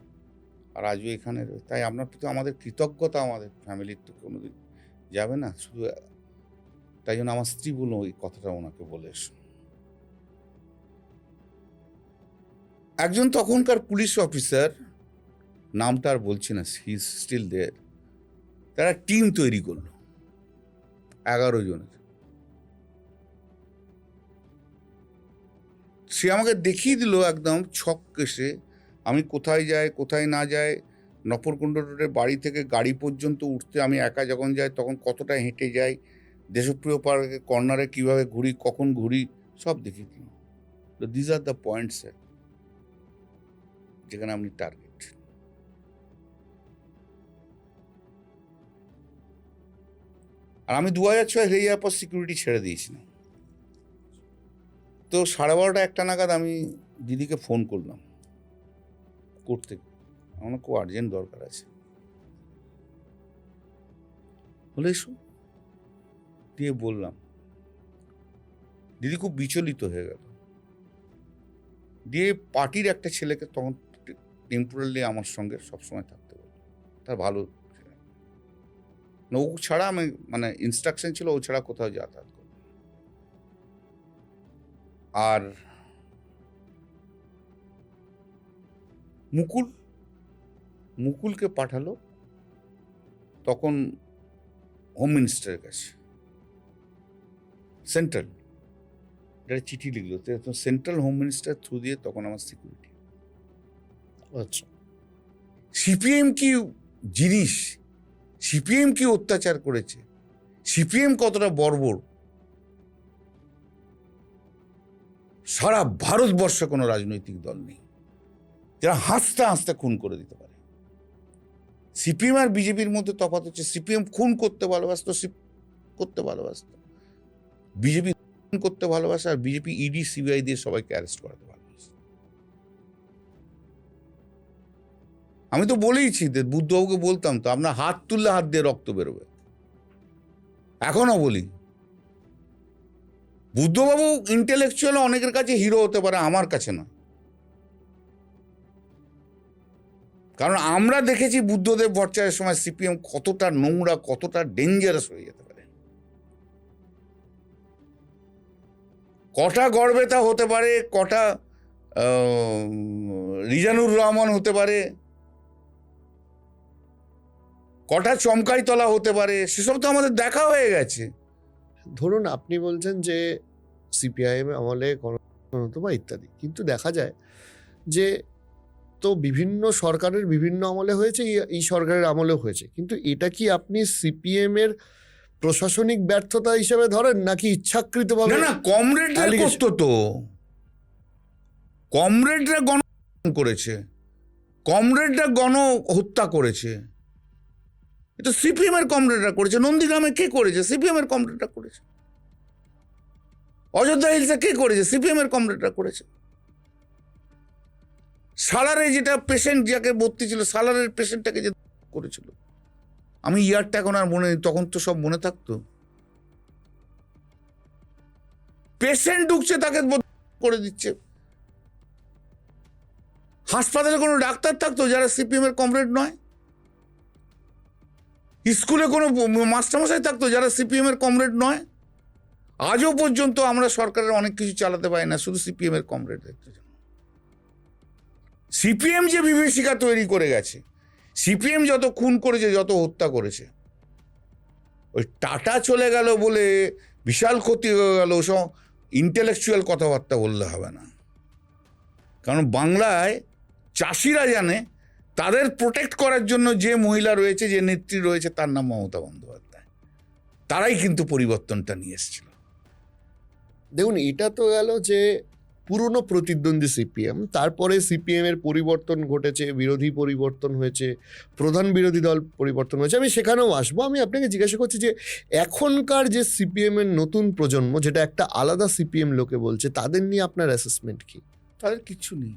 আর আজও এখানে তাই আপনার প্রতি আমাদের কৃতজ্ঞতা, আমাদের ফ্যামিলির তো কোনোদিন যাবে না, শুধু তাই জন্য আমার স্ত্রী বলল ওই কথাটা ওনাকে বলে এসো। একজন তখনকার পুলিশ অফিসার, নামটা আর বলছি না, হি ইজ স্টিল দেয়ার, তারা টিম তৈরি করলো 11 জনের। সে আমাকে দেখিয়ে দিল একদম ছক কেসে, আমি কোথায় যাই কোথায় না যাই, নফরকুণ্ড রোডের বাড়ি থেকে গাড়ি পর্যন্ত উঠতে আমি একা যখন যাই তখন কতটা হেঁটে যাই, দেশপ্রিয় পার্কের কর্নারে কীভাবে ঘুরি, কখন ঘুরি, সব দেখিয়ে দিল। This are the point sir, যেখানে আপনি টার্গেট। আর আমি 2006 হয়ে যাওয়ার পর সিকিউরিটি ছেড়ে দিয়েছিলাম। তো 12:30-1টা নাগাদ আমি দিদিকে ফোন করলাম কোর্ট থেকে, আমার খুব আর্জেন্ট দরকার আছে, বলে এসো। দিয়ে বললাম, দিদি খুব বিচলিত হয়ে গেল। দিয়ে পার্টির একটা ছেলেকে তখন টেম্পোরারি আমার সঙ্গে সবসময় থাকতে বলল, তার ভালো ও ছাড়া আমি মানে ইনস্ট্রাকশন ছিল ও ছাড়া কোথাও যাতায়াত করব। আর মুকুলকে পাঠালো তখন হোম মিনিস্টারের কাছে, সেন্ট্রাল, একটা চিঠি লিখলো, সেন্ট্রাল হোম মিনিস্টার থ্রু দিয়ে তখন আমার সিকিউরিটি। আচ্ছা, সিপিএম কি জিনিস, সিপিএম কি অত্যাচার করেছে, সিপিএম কতটা বর্বর, সারা ভারতবর্ষে কোনো রাজনৈতিক দল নেই যারা হাসতে হাসতে খুন করে দিতে পারে। সিপিএম আর বিজেপির মধ্যে তফাৎ হচ্ছে, সিপিএম খুন করতে ভালোবাসতো, বিজেপি খুন করতে ভালোবাসে, আর বিজেপি ইডি সিবিআই দিয়ে সবাইকে অ্যারেস্ট করাতে ভালোবাসে। আমি তো বলেইছি, বুদ্ধবাবুকে বলতাম তো, আপনার হাত তুললে হাত দিয়ে রক্ত বেরোবে, এখনো বলি। বুদ্ধবাবু ইন্টেলেকচুয়াল অনেকের কাছে হিরো হতে পারে, আমার কাছে না, কারণ আমরা দেখেছি বুদ্ধদেব ভট্টাচার্যের সময় সিপিএম কতটা নোংরা, কতটা ডেঞ্জারাস হয়ে যেতে পারে। কটা গড়বেতা হতে পারে, কটা রিজানুর রহমান হতে পারে, কটা চমকাইতলা হতে পারে, সেসব তো আমাদের দেখা হয়ে গেছে। ধরুন আপনি বলছেন যে সিপিআইএম আমলে বা ইত্যাদি, কিন্তু দেখা যায় যে তো বিভিন্ন সরকারের বিভিন্ন আমলে হয়েছে, এই সরকারের আমলেও হয়েছে, কিন্তু এটা কি আপনি সিপিএম এর প্রশাসনিক ব্যর্থতা হিসেবে ধরেন নাকি ইচ্ছাকৃতভাবে? না, কমরেডরা করতো তো, কমরেডরা গণ করেছে, কমরেডরা গণ হত্যা করেছে, এটা সিপিএম এর কমরেডরা করেছে। নন্দীগ্রামে কে করেছে? সিপিএম এর কমরেডরা করেছে। অযোধ্যা হিলসে কে করেছে? সিপিএম এর কমরেডরা করেছে। সালারে যেটা পেশেন্ট যাকে ভর্তি ছিল, সালারের পেশেন্টটাকে যে করেছিল, আমি ইয়ারটা এখন আর মনে নেই, তখন তো সব মনে থাকতো। পেশেন্ট ঢুকছে তাকে করে দিচ্ছে। হাসপাতালে কোনো ডাক্তার থাকতো যারা সিপিএম এর কমরেড নয়? স্কুলে কোনো মাস্টারমশাই থাকতো যারা সিপিএম এর কমরেড নয়? আজও পর্যন্ত আমরা সরকারের অনেক কিছু চালাতে পারি না শুধু সিপিএম এর কমরেড দেখতে। সিপিএম যে বিভীষিকা তৈরি করে গেছে, সিপিএম যত খুন করেছে, যত হত্যা করেছে, ওই টাটা চলে গেল বলে বিশাল ক্ষতি হয়ে গেল সব ইন্টেলেকচুয়াল কথাবার্তা বললে হবে না। কারণ বাংলায় চাষিরা জানে তাদের প্রোটেক্ট করার জন্য যে মহিলা রয়েছে, যে নেত্রী রয়েছে, তার নাম মমতা বন্দ্যোপাধ্যায়। তারাই কিন্তু পরিবর্তনটা নিয়ে এসেছিল। দেখুন, এটা তো গেল যে পুরনো প্রতিদ্বন্দ্বী সিপিএম, তারপরে সিপিএম এর পরিবর্তন ঘটেছে, বিরোধী পরিবর্তন হয়েছে, প্রধান বিরোধী দল পরিবর্তন হয়েছে, আমি সেখানেও আসবো। আমি আপনাকে জিজ্ঞাসা করছি যে এখনকার যে সিপিএম এর নতুন প্রজন্ম, যেটা একটা আলাদা সিপিএম লোকে বলছে, তাদের নিয়ে আপনার অ্যাসেসমেন্ট কি? তাদের কিচ্ছু নেই,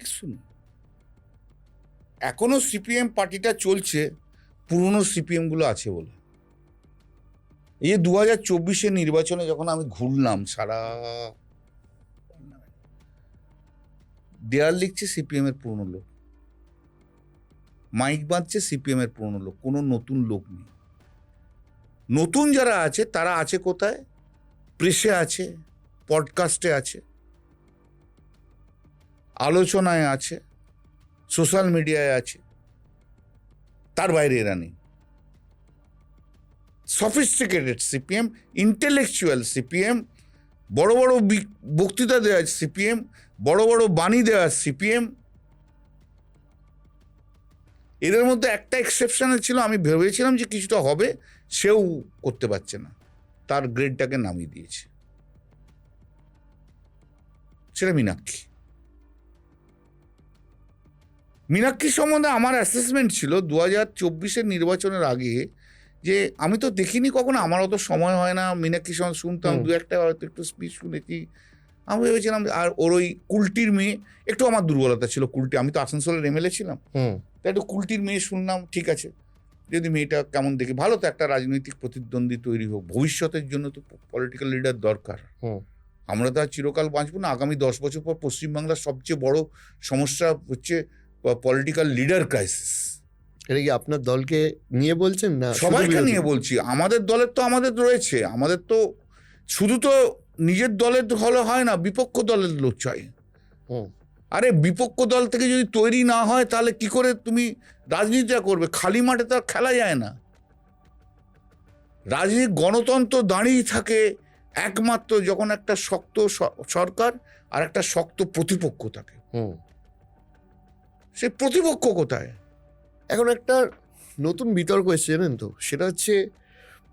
কিছু নেই। এখনো সিপিএম পার্টিটা চলছে পুরনো সিপিএম গুলো আছে বলে। এই 2024 নির্বাচনে যখন আমি ঘুরলাম সারা, দেয়াল লিখছে সিপিএম এর পুরনো লোক, মাইক বাঁধছে সিপিএম এর পুরনো লোক, কোনো নতুন লোক নেই। নতুন যারা আছে তারা আছে কোথায়? প্রেসে আছে, পডকাস্টে আছে, আলোচনায় আছে, সোশ্যাল মিডিয়ায় আছে, তার বাইরে এরা নেই। সফিস্টিকেটেড সিপিএম, ইন্টেলেকচুয়াল সিপিএম, বড় বড় বক্তৃতা দেওয়া সিপিএম, বড় বড় বাণী দেওয়া সিপিএম। এদের মধ্যে একটা এক্সেপশনে ছিল, আমি ভেবেছিলাম যে কিছুটা হবে, সেও করতে পারছে না, তার গ্রেডটাকে নামিয়ে দিয়েছে, সেটা মীনাক্ষী। মীনাক্ষী সম্বন্ধে আমার অ্যাসেসমেন্ট ছিল 2024 নির্বাচনের আগে, যে আমি তো দেখিনি কখনো, আমার অত সময় হয় না, মীনাক্ষী সম্বন্ধে শুনতাম দু একটা, হয়তো একটু স্পিচ শুনেছি। আমি ভেবেছিলাম, আর ওর ওই কুলটির মেয়ে, একটু আমার দুর্বলতা ছিল কুলটি, আমি তো আসানসোলের এমএলএ ছিলাম, তাই একটু কুলটির মেয়ে শুনলাম, ঠিক আছে, যদি মেয়েটা কেমন দেখি, ভালো তো একটা রাজনৈতিক প্রতিদ্বন্দ্বী তৈরি হোক, ভবিষ্যতের জন্য তো পলিটিক্যাল লিডার দরকার। আমরা তো আর চিরকাল বাঁচবো না, আগামী 10 বছর পর পশ্চিমবাংলার সবচেয়ে বড় সমস্যা হচ্ছে পলিটিক্যাল লিডার ক্রাইসিস। এটা কি আপনার দলকে নিয়ে বলছেন না? সবাইকে নিয়ে বলছি। আমাদের দলের তো আমাদের রয়েছে, আমাদের তো শুধু তো নিজের দলের হলে হয় না, বিপক্ষ দলের লোক চাই। আরে বিপক্ষ দল থেকে যদি তৈরি না হয় তাহলে কি করে তুমি রাজনীতিটা করবে? খালি মাঠে তো আর খেলা যায় না। রাজনীতি, গণতন্ত্র দাঁড়িয়ে থাকে একমাত্র যখন একটা শক্ত সরকার আর একটা শক্ত প্রতিপক্ষ থাকে। সে প্রতিপক্ষ কোথায়? এখন একটা নতুন বিতর্ক এসেছে জানেন তো, সেটা হচ্ছে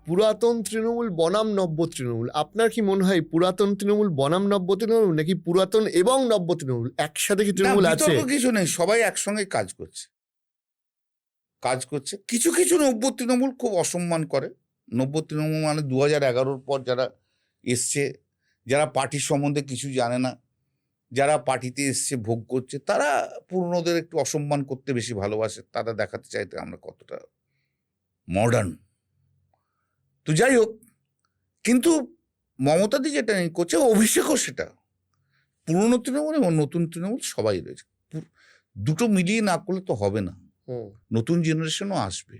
পুরাতন তৃণমূল বনাম নব্য তৃণমূল। আপনার কি মনে হয় পুরাতন তৃণমূল বনাম নব্য তৃণমূল, নাকি পুরাতন এবং নব্য তৃণমূল একসাথে কি তৃণমূল আছে? কিছু নেই, সবাই একসঙ্গে কাজ করছে। কিছু কিছু নব্য তৃণমূল খুব অসম্মান করে। নব্য তৃণমূল মানে 2011 পর যারা এসছে, যারা পার্টির সম্বন্ধে কিছু জানে না, যারা পার্টিতে এসছে ভোগ করছে, তারা পুরনোদের একটু অসম্মান করতে বেশি ভালোবাসে। তারা দেখাতে চাইতে আমরা কতটা মডার্ন। তো যাই হোক, কিন্তু মমতাদি যেটা করছে, অভিষেকও সেটা, পুরনো তৃণমূল এবং নতুন তৃণমূল সবাই রয়েছে। দুটো মিলিয়ে না করলে তো হবে না। নতুন জেনারেশনও আসবে,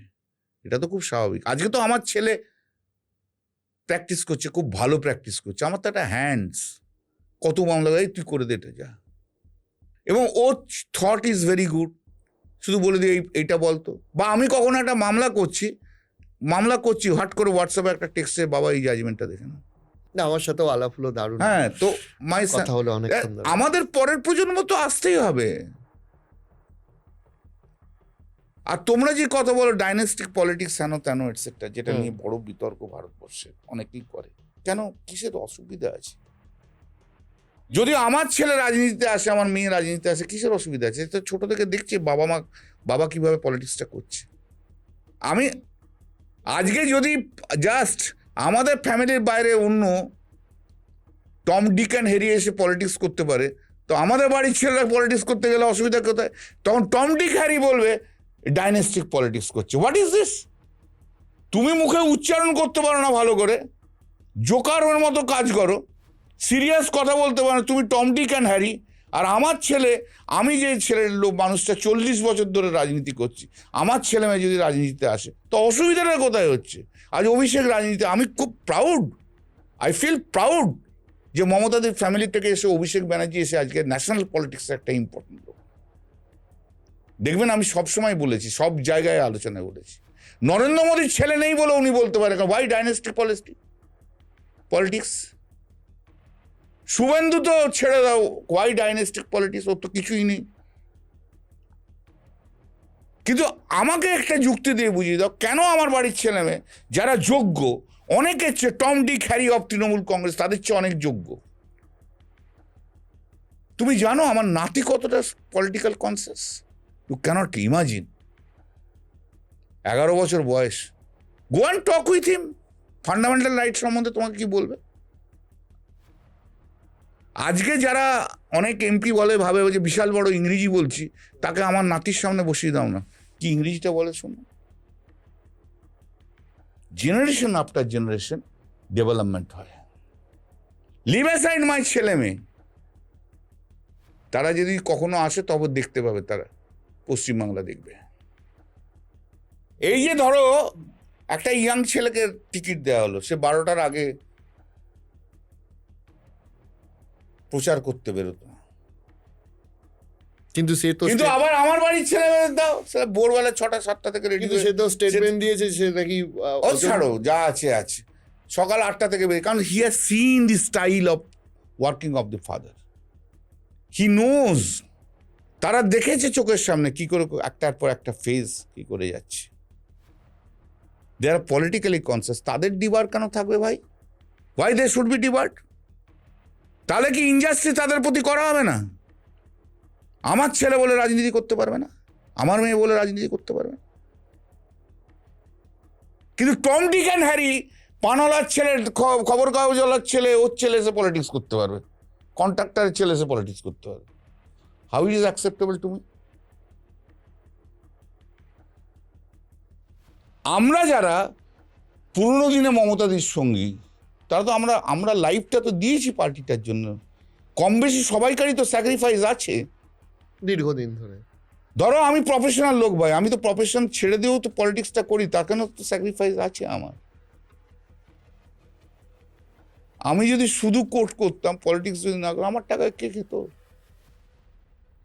এটা তো খুব স্বাভাবিক। আজকে তো আমার ছেলে প্র্যাকটিস করছে, খুব ভালো প্র্যাকটিস করছে। আমার তো একটা হ্যান্ডস, কত মামলা গাই তুই করে দে এটা যা, এবং ও থট ইজ ভেরি গুড। শুধু বলে দিই এইটা বলতো, বা আমি কখনো একটা মামলা করছি হট করে হোয়াটসঅ্যাপে একটা টেক্সটে, বাবা এই জাজমেন্টটা দেখে না। আমার সাথেও আলাপ হলো, দারুণ। হ্যাঁ, তো কথা হলো অনেক। আমাদের পরের প্রজন্ম তো আসতেই হবে। আর তোমরা যে কথা বলো ডাইনেস্টিক পলিটিক্স হেন তেন এটসেট্রা, যেটা নিয়ে বড় বিতর্ক ভারতবর্ষে অনেকেই করে, কেন, কিসের অসুবিধা আছে? যদি আমার ছেলে রাজনীতিতে আসে, আমার মেয়ে রাজনীতিতে আসে, কিসের অসুবিধা আছে? তো ছোট থেকে দেখছি বাবা কিভাবে পলিটিক্সটা করছে। আমি আজকে যদি জাস্ট আমাদের ফ্যামিলির বাইরে অন্য টম ডিক অ্যান্ড হ্যারি এসে পলিটিক্স করতে পারে, তো আমাদের বাড়ির ছেলেরা পলিটিক্স করতে গেলে অসুবিধা কোথায়? তখন টম ডিক হ্যারি বলবে ডাইনেস্টিক পলিটিক্স করছে। What is this? তুমি মুখে উচ্চারণ করতে পারো না ভালো করে, জোকারের মতো কাজ করো, সিরিয়াস কথা বলতে পারো, তুমি টম ডিক অ্যান্ড হ্যারি, আর আমার ছেলে, আমি যে ছেলের লোক মানুষটা 40 বছর ধরে রাজনীতি করছি, আমার ছেলে মেয়ে যদি রাজনীতিতে আসে তো অসুবিধাটা কোথায় হচ্ছে? আজ অভিষেক রাজনীতি, আমি খুব প্রাউড, আই ফিল প্রাউড যে মমতাদের ফ্যামিলি থেকে এসে অভিষেক ব্যানার্জি এসে আজকে ন্যাশনাল পলিটিক্সে একটা ইম্পর্টেন্ট লোক। দেখবেন আমি সবসময় বলেছি, সব জায়গায় আলোচনায় বলেছি, নরেন্দ্র মোদীর ছেলে নেই বলে উনি বলতে পারেন ওয়াই ডাইনেস্টিক পলিটিক্স। শুভেন্দু তো ছেড়ে দাও, ওয়াই ডাইনেস্টিক পলিটিক্স, ওর তো কিছুই নেই। কিন্তু আমাকে একটা যুক্তি দিয়ে বুঝিয়ে দাও, কেন আমার বাড়ির ছেলে মেয়ে যারা যোগ্য, অনেকের চেয়ে Tom Dick Harry of Trinamool Congress, তাদের চেয়ে অনেক যোগ্য। তুমি জানো আমার নাতি কতটা political conscious? You can't imagine. 11 বছর বয়স। Go and talk with him, fundamental right সম্বন্ধে তোমাকে কি বলবে? আজকে যারা অনেক এমপি বলে, ভাবে যে বিশাল বড় ইংরেজি বলছি, তাকে আমার নাতির সামনে বসিয়ে দাও না, কি ইংরেজিটা বলে শোনো। জেনারেশন আফটার জেনারেশন ডেভেলপমেন্ট হয়। লিভ অ্যাসাইড মাই ছেলে মেয়ে, তারা যদি কখনো আসে তবে দেখতে পাবে, তারা পশ্চিমবাংলা দেখবে। এই যে ধরো একটা ইয়াং ছেলেকে টিকিট দেওয়া হলো, সে 12টার আগে প্রচার করতে বেরোতো, কিন্তু সে তো কিন্তু আবার আমার বাড়ির ছেলে দাও, সে ভোরবেলা 6টা-7টা থেকে রেডি। কিন্তু সে তো স্টেটমেন্ট দিয়েছে সে নাকি ও ছাড়ো, যা আছে আছে, সকাল 8টা থেকে বেরিয়ে, কারণ he has seen the style of working of the father, he knows. তারা দেখেছে চোখের সামনে কি করে একটার পর একটা ফেজ কি করে যাচ্ছে। They are politically conscious. তাদের ডিবার কেন থাকবে ভাই? Why they should be debarred? তাহলে কি ইনজাস্টিস তাদের প্রতি করা হবে না? আমার ছেলে বলে রাজনীতি করতে পারবে না, আমার মেয়ে বলে রাজনীতি করতে পারবে না। কিন্তু টম ডিক অ্যান্ড হ্যারি, পানওয়ালার ছেলে, খবর কাগজওয়ালার ছেলে, ওর ছেলে এসে পলিটিক্স করতে পারবে, কন্ট্রাক্টরের ছেলে এসে পলিটিক্স করতে পারবে। How is acceptable to me? আমরা যারা পুরনো দিনে মমতাদির সঙ্গী, তারা তো আমরা লাইফটা তো দিয়েছি পার্টিটার জন্য, কম বেশি সবাইকারই তো স্যাক্রিফাইস আছে দীর্ঘদিন ধরে। ধরো আমি প্রফেশনাল লোক ভাই, আমি তো প্রফেশন ছেড়ে দিয়েও তো পলিটিক্সটা করি, তার কেন তো স্যাক্রিফাইস আছে আমার। আমি যদি শুধু কোর্ট করতাম, পলিটিক্স যদি না করতাম, আমার টাকা কে খেত?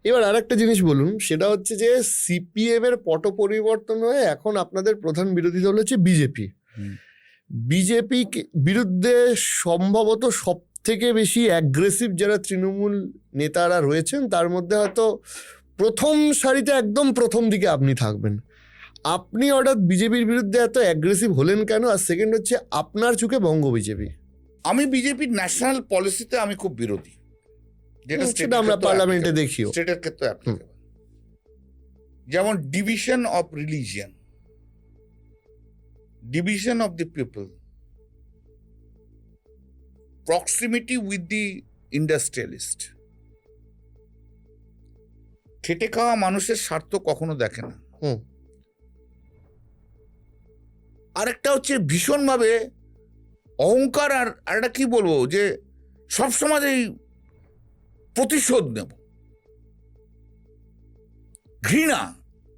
এবার আর একটা জিনিস বলুন, সেটা হচ্ছে যে সিপিএম এর পট পরিবর্তন হয়ে এখন আপনাদের প্রধান বিরোধী দল হচ্ছে বিজেপি। বিজেপি বিরুদ্ধে সম্ভবত সব থেকে বেশি অ্যাগ্রেসিভ যারা তৃণমূল নেতারা রয়েছেন, তার মধ্যে হয়তো প্রথম সারিতে একদম প্রথম দিকে আপনি থাকবেন। আপনি হঠাৎ বিজেপির বিরুদ্ধে এত অ্যাগ্রেসিভ হলেন কেন? আর সেকেন্ড হচ্ছে আপনার চোখে বঙ্গ বিজেপি। আমি বিজেপির ন্যাশনাল পলিসিতে আমি খুব বিরোধী, সেটা আমরা পার্লামেন্টে দেখিও। স্টেটের ক্ষেত্রে অ্যাপ্লিকেবল। যেমন division of religion, division of the people, proximity with the industrialist. খেটে খাওয়া মানুষের স্বার্থ কখনো দেখে না। আরেকটা হচ্ছে ভীষণভাবে অহংকার, আর একটা কি বলবো, যে সবসময় এই প্রতিশোধ নেব, ঘৃণা,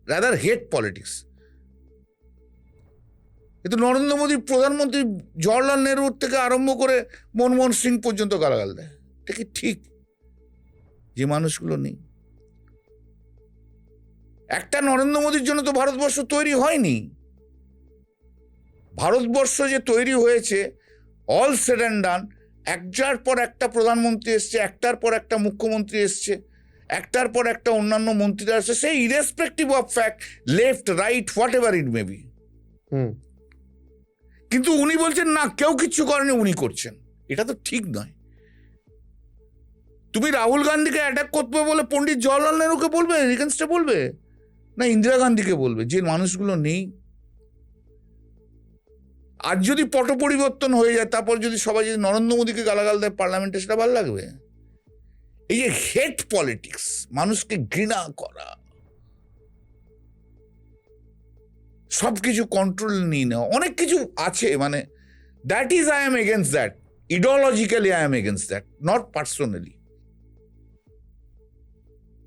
রাদার হেট পলিটিক্স। কিন্তু নরেন্দ্র মোদী প্রধানমন্ত্রী, জওয়াহরলাল নেহরুর থেকে আরম্ভ করে মনমোহন সিং পর্যন্ত গালাগাল দেয়। এটা কি ঠিক? যে মানুষগুলো নেই। একটা নরেন্দ্র মোদীর জন্য তো ভারতবর্ষ তৈরি হয়নি। ভারতবর্ষ যে তৈরি হয়েছে, অল সেড অ্যান্ড ডান, একটার পর একটা প্রধানমন্ত্রী এসছে, একটার পর একটা মুখ্যমন্ত্রী এসছে, একটার পর একটা অন্যান্য মন্ত্রীরা আসছে, সেই irrespective of fact, left right what ever it may be. কিন্তু উনি বলছেন না, কেউ কিচ্ছু করেনি, উনি করছেন। এটা তো ঠিক নয়। তুমি রাহুল গান্ধীকে অ্যাটাক করতে বলে পণ্ডিত জওয়াহরলাল নেহরুকে বলবে, এগেনস্টে বলবে, না ইন্দিরা গান্ধীকে বলবে, যে মানুষগুলো নেই? আজ যদি পট পরিবর্তন হয়ে যায়, তারপর যদি সবাই যদি নরেন্দ্র মোদীকে গালাগাল দেয় পার্লামেন্টে, সেটা ভালো লাগবে? এই যে হেট পলিটিক্স, মানুষকে ঘৃণা করা, সবকিছু কন্ট্রোল নিয়ে নেওয়া, অনেক কিছু আছে, মানে that is I am against that, ideologically I am against that, not personally.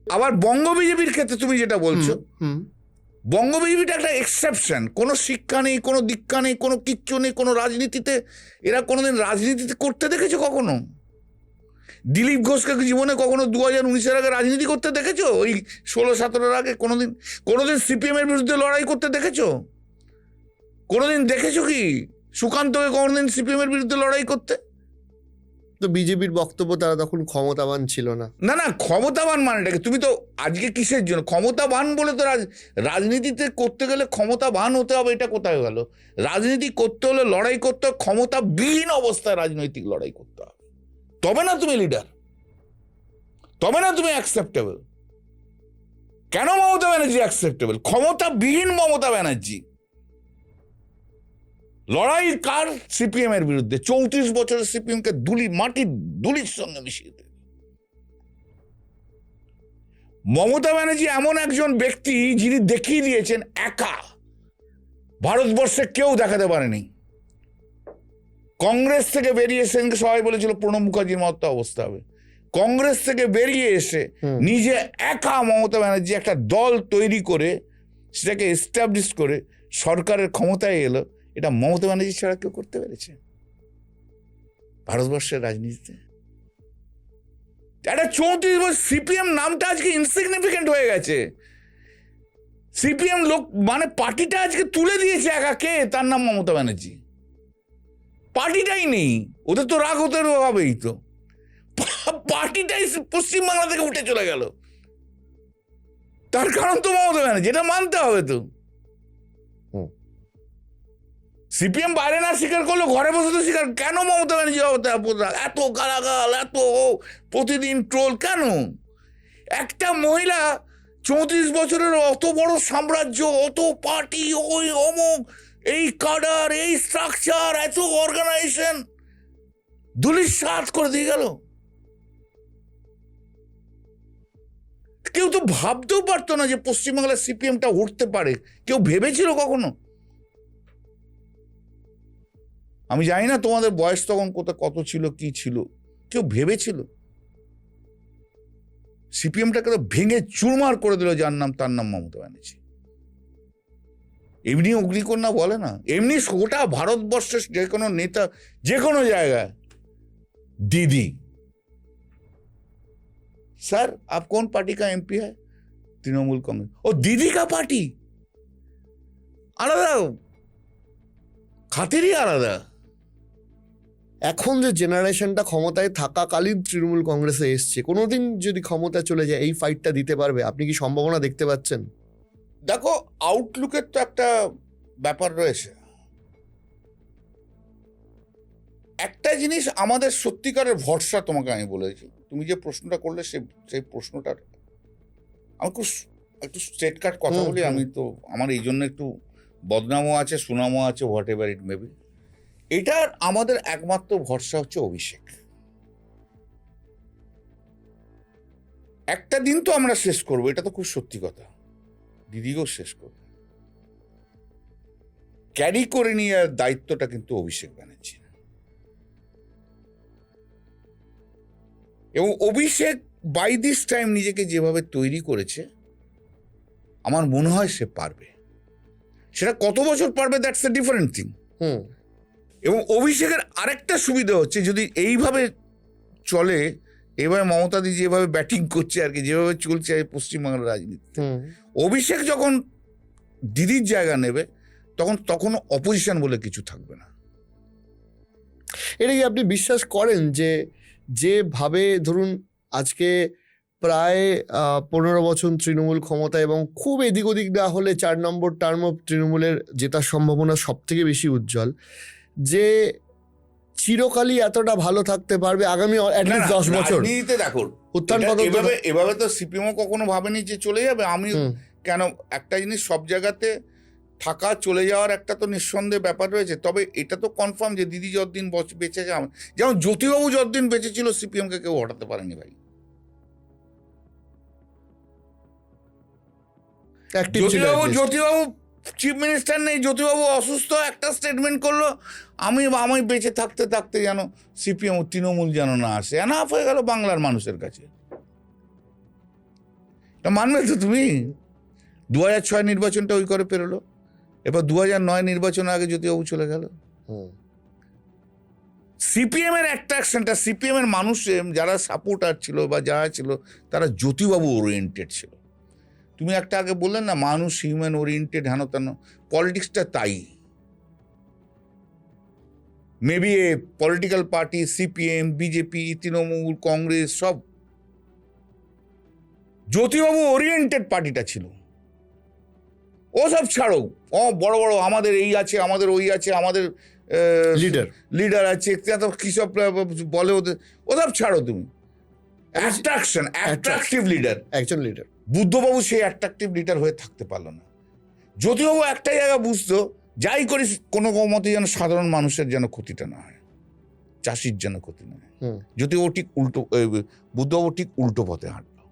আবার বঙ্গ বিজেপির ক্ষেত্রে তুমি যেটা বলছো, হুম বঙ্গ বিজেপিটা একটা এক্সেপশন। কোনো শিক্ষা নেই, কোনো দীক্ষা নেই, কোনো কিচ্ছু নেই, কোনো রাজনীতিতে এরা কোনোদিন রাজনীতিতে করতে দেখেছো কখনো? দিলীপ ঘোষকে জীবনে কখনো 2019-এর আগে রাজনীতি করতে দেখেছো? ওই 16-17-এর আগে কোনোদিন সিপিএম এর বিরুদ্ধে লড়াই করতে দেখেছো? কোনোদিন দেখেছো কি সুকান্তকে কোনোদিন সিপিএম এর বিরুদ্ধে লড়াই করতে? তো বিজেপির বক্তব্য তারা তখন ক্ষমতাবান ছিল না। না না, ক্ষমতাবান মানেটাকে তুমি তো আজকে কিসের জন্য ক্ষমতাবান বলে তো রাজনীতিতে করতে গেলে ক্ষমতাবান হতে হবে, এটা কোথায় গেল? রাজনীতি করতে হলে লড়াই করতে হবে, ক্ষমতাবিহীন অবস্থায় রাজনৈতিক লড়াই করতে হবে, তবে না তুমি লিডার, তবে না তুমি অ্যাকসেপ্টেবল। কেন মমতা ব্যানার্জি অ্যাকসেপ্টেবল? ক্ষমতাবিহীন মমতা ব্যানার্জি। লড়াই কার? সিপিএম এর বিরুদ্ধে। 34 বছরের সিপিএম কে মাটির ধুলির সঙ্গে মিশিয়ে দেয়। মমতা ব্যানার্জি এমন একজন ব্যক্তি যিনি দেখিয়ে দিয়েছেন একা ভারতবর্ষে কেউ দেখাতে পারেনি। কংগ্রেস থেকে বেরিয়ে এসে সবাই বলেছিল প্রণব মুখার্জির মতো অবস্থা হবে। কংগ্রেস থেকে বেরিয়ে এসে নিজে একা মমতা ব্যানার্জি একটা দল তৈরি করে সেটাকে এস্টাবলিশ করে সরকারের ক্ষমতায় এলো। এটা মমতা ব্যানার্জি ছাড়া কেউ করতে পেরেছে ভারতবর্ষের রাজনীতিতে? একটা 34 বছর সিপিএম নামটা আজকে ইনসিগনিফিকেন্ট হয়ে গেছে। সিপিএম লোক মানে পার্টিটা আজকে তুলে দিয়েছে একা, কে? তার নাম মমতা ব্যানার্জি। পার্টিটাই নেই, ওদের তো রাগ হতে হবেই, তো পার্টিটাই পশ্চিমবাংলা থেকে উঠে চলে গেল। তার কারণ তো মমতা ব্যানার্জি, এটা মানতে হবে তো। সিপিএম বাইরে না স্বীকার করলো, ঘরে বসে তো স্বীকার। কেন মমতা ব্যানার্জি এত গালাগাল, এত প্রতিদিন ট্রোল কেন? একটা মহিলা 34 বছরের অত বড় সাম্রাজ্য, অত পার্টি, ওই অমুক, এই কাডার, এই স্ট্রাকচার, এত অর্গানাইজেশন ধুলিস্যাৎ করে দিয়ে গেল। কেউ তো ভাবতেও পারতো না যে পশ্চিমবাংলার সিপিএমটা উঠতে পারে। কেউ ভেবেছিল কখনো? আমি জানি না তোমাদের বয়স তখন কত ছিল, কি ছিল, কেউ ভেবেছিল? সিপিএমটাকে তো ভেঙে চুরমার করে দিল যার নাম, তার নাম মমতা ব্যানার্জি। এমনি অগ্নিকন্যা বলে না, এমনি গোটা ভারতবর্ষের যে কোনো নেতা যে কোনো জায়গায় दीदी, सर आप कौन पार्टी का एमपी है? तृणमूल कांग्रेस। ओ दीदी का पार्टी আলাদা, খাতিরই আলাদা। এখন যে জেনারেশনটা ক্ষমতায় থাকাকালীন তৃণমূল কংগ্রেসে এসছে, কোনোদিন যদি ক্ষমতা চলে যায় এই ফাইটটা দিতে পারবে? আপনি কি সম্ভাবনা দেখতে পাচ্ছেন? দেখো, আউটলুকের তো একটা ব্যাপার রয়েছে। একটা জিনিস আমাদের সত্যিকারের ভরসা, তোমাকে আমি বলেছি, তুমি যে প্রশ্নটা করলে সেই প্রশ্নটার আমি একটু স্ট্রেট কাট কথা বলি। আমি তো আমার এই জন্য একটু বদনামও আছে, সুনামও আছে, হোয়াট এভার ইট মেবি। এটার আমাদের একমাত্র ভরসা হচ্ছে অভিষেক। একটা দিন তো আমরা শেষ করবো, এটা তো খুব সত্যি কথা। দিদিকেও শেষ করবো, ক্যারি করে নিয়ে দায়িত্বটা কিন্তু অভিষেক ব্যানার্জি। এবং অভিষেক বাই দিস টাইম নিজেকে যেভাবে তৈরি করেছে, আমার মনে হয় সে পারবে। সেটা কত বছর পারবে, দ্যাটস এ ডিফারেন্ট থিং। এবং অভিষেকের আরেকটা সুবিধা হচ্ছে, যদি এইভাবে চলে, এভাবে মমতা দি যেভাবে ব্যাটিং করছে আর কি, যেভাবে চলছে পশ্চিমবাংলার রাজনীতিতে, অভিষেক যখন দিদির জায়গা নেবে তখন অপোজিশন বলে কিছু থাকবে না। এটা কি আপনি বিশ্বাস করেন যে যেভাবে ধরুন আজকে প্রায় 15 বছর তৃণমূল ক্ষমতা, এবং খুব এদিক ওদিক না হলে 4 নম্বর টার্ম তৃণমূলের জেতার সম্ভাবনা সব থেকে বেশি উজ্জ্বল, যে চিরকালই এতটা ভালো থাকতে পারবে আগামী 10 বছর? দেখো, উত্থান এভাবে তো সিপিএমও কখনো ভাবেনি যে চলে যাবে। আমি কেন, একটা জিনিস সব জায়গাতে থাকা চলে যাওয়ার একটা তো নিঃসন্দেহ ব্যাপার রয়েছে। তবে এটা তো কনফার্ম যে দিদি যতদিন বেঁচে যান, যেমন জ্যোতিবাবু যতদিন বেঁচে ছিল সিপিএমকে কেউ হটাতে পারেনি ভাই। জ্যোতিবাবু চিফ মিনিস্টার নেই, জ্যোতিবাবু অসুস্থ, একটা স্টেটমেন্ট করলো, আমি বেঁচে থাকতে থাকতে যেন সিপিএম তৃণমূল যেন না আসে, এনাফ হয়ে গেল বাংলার মানুষের কাছে। তা মানবে তো তুমি? 2006 নির্বাচনটা ওই করে পেরোলো, এবার 2009 নির্বাচনের আগে জ্যোতিবাবু চলে গেল। সিপিএম এর অ্যাট্রাকশনটা, সিপিএম এর মানুষ যারা সাপোর্টার ছিল বা যারা ছিল তারা জ্যোতিবাবু ওরিয়েন্টেড ছিল। তুমি একটা আগে বললেন না মানুষ হিউম্যান ওরিয়েন্টেড, হেন তেন, পলিটিক্সটা তাই। মেবি এ political party, CPM, BJP, Trinamool, Congress সব জ্যোতিবাবু ওরিয়েন্টেড পার্টিটা ছিল। ও সব ছাড়ো, ও বড় বড় আমাদের এই আছে, আমাদের ওই আছে, আমাদের লিডার আছে, কি সব বলে ওদের, ওসব ছাড়ো তুমি। অ্যাট্রাকটিভ লিডার, একজন লিডার। বুদ্ধবাবু সেই অ্যাট্রাকটিভ লিডার হয়ে থাকতে পারলো না। জ্যোতিবাবু একটাই জায়গা বুঝতো, যাই করিস কোনো মতে যেন সাধারণ মানুষের যেন ক্ষতিটা না হয়, চাষির যেন ক্ষতি না হয়। জ্যোতিবাবু ঠিক উল্টো, বুদ্ধবাবু ঠিক উল্টো পথে হাঁটলো।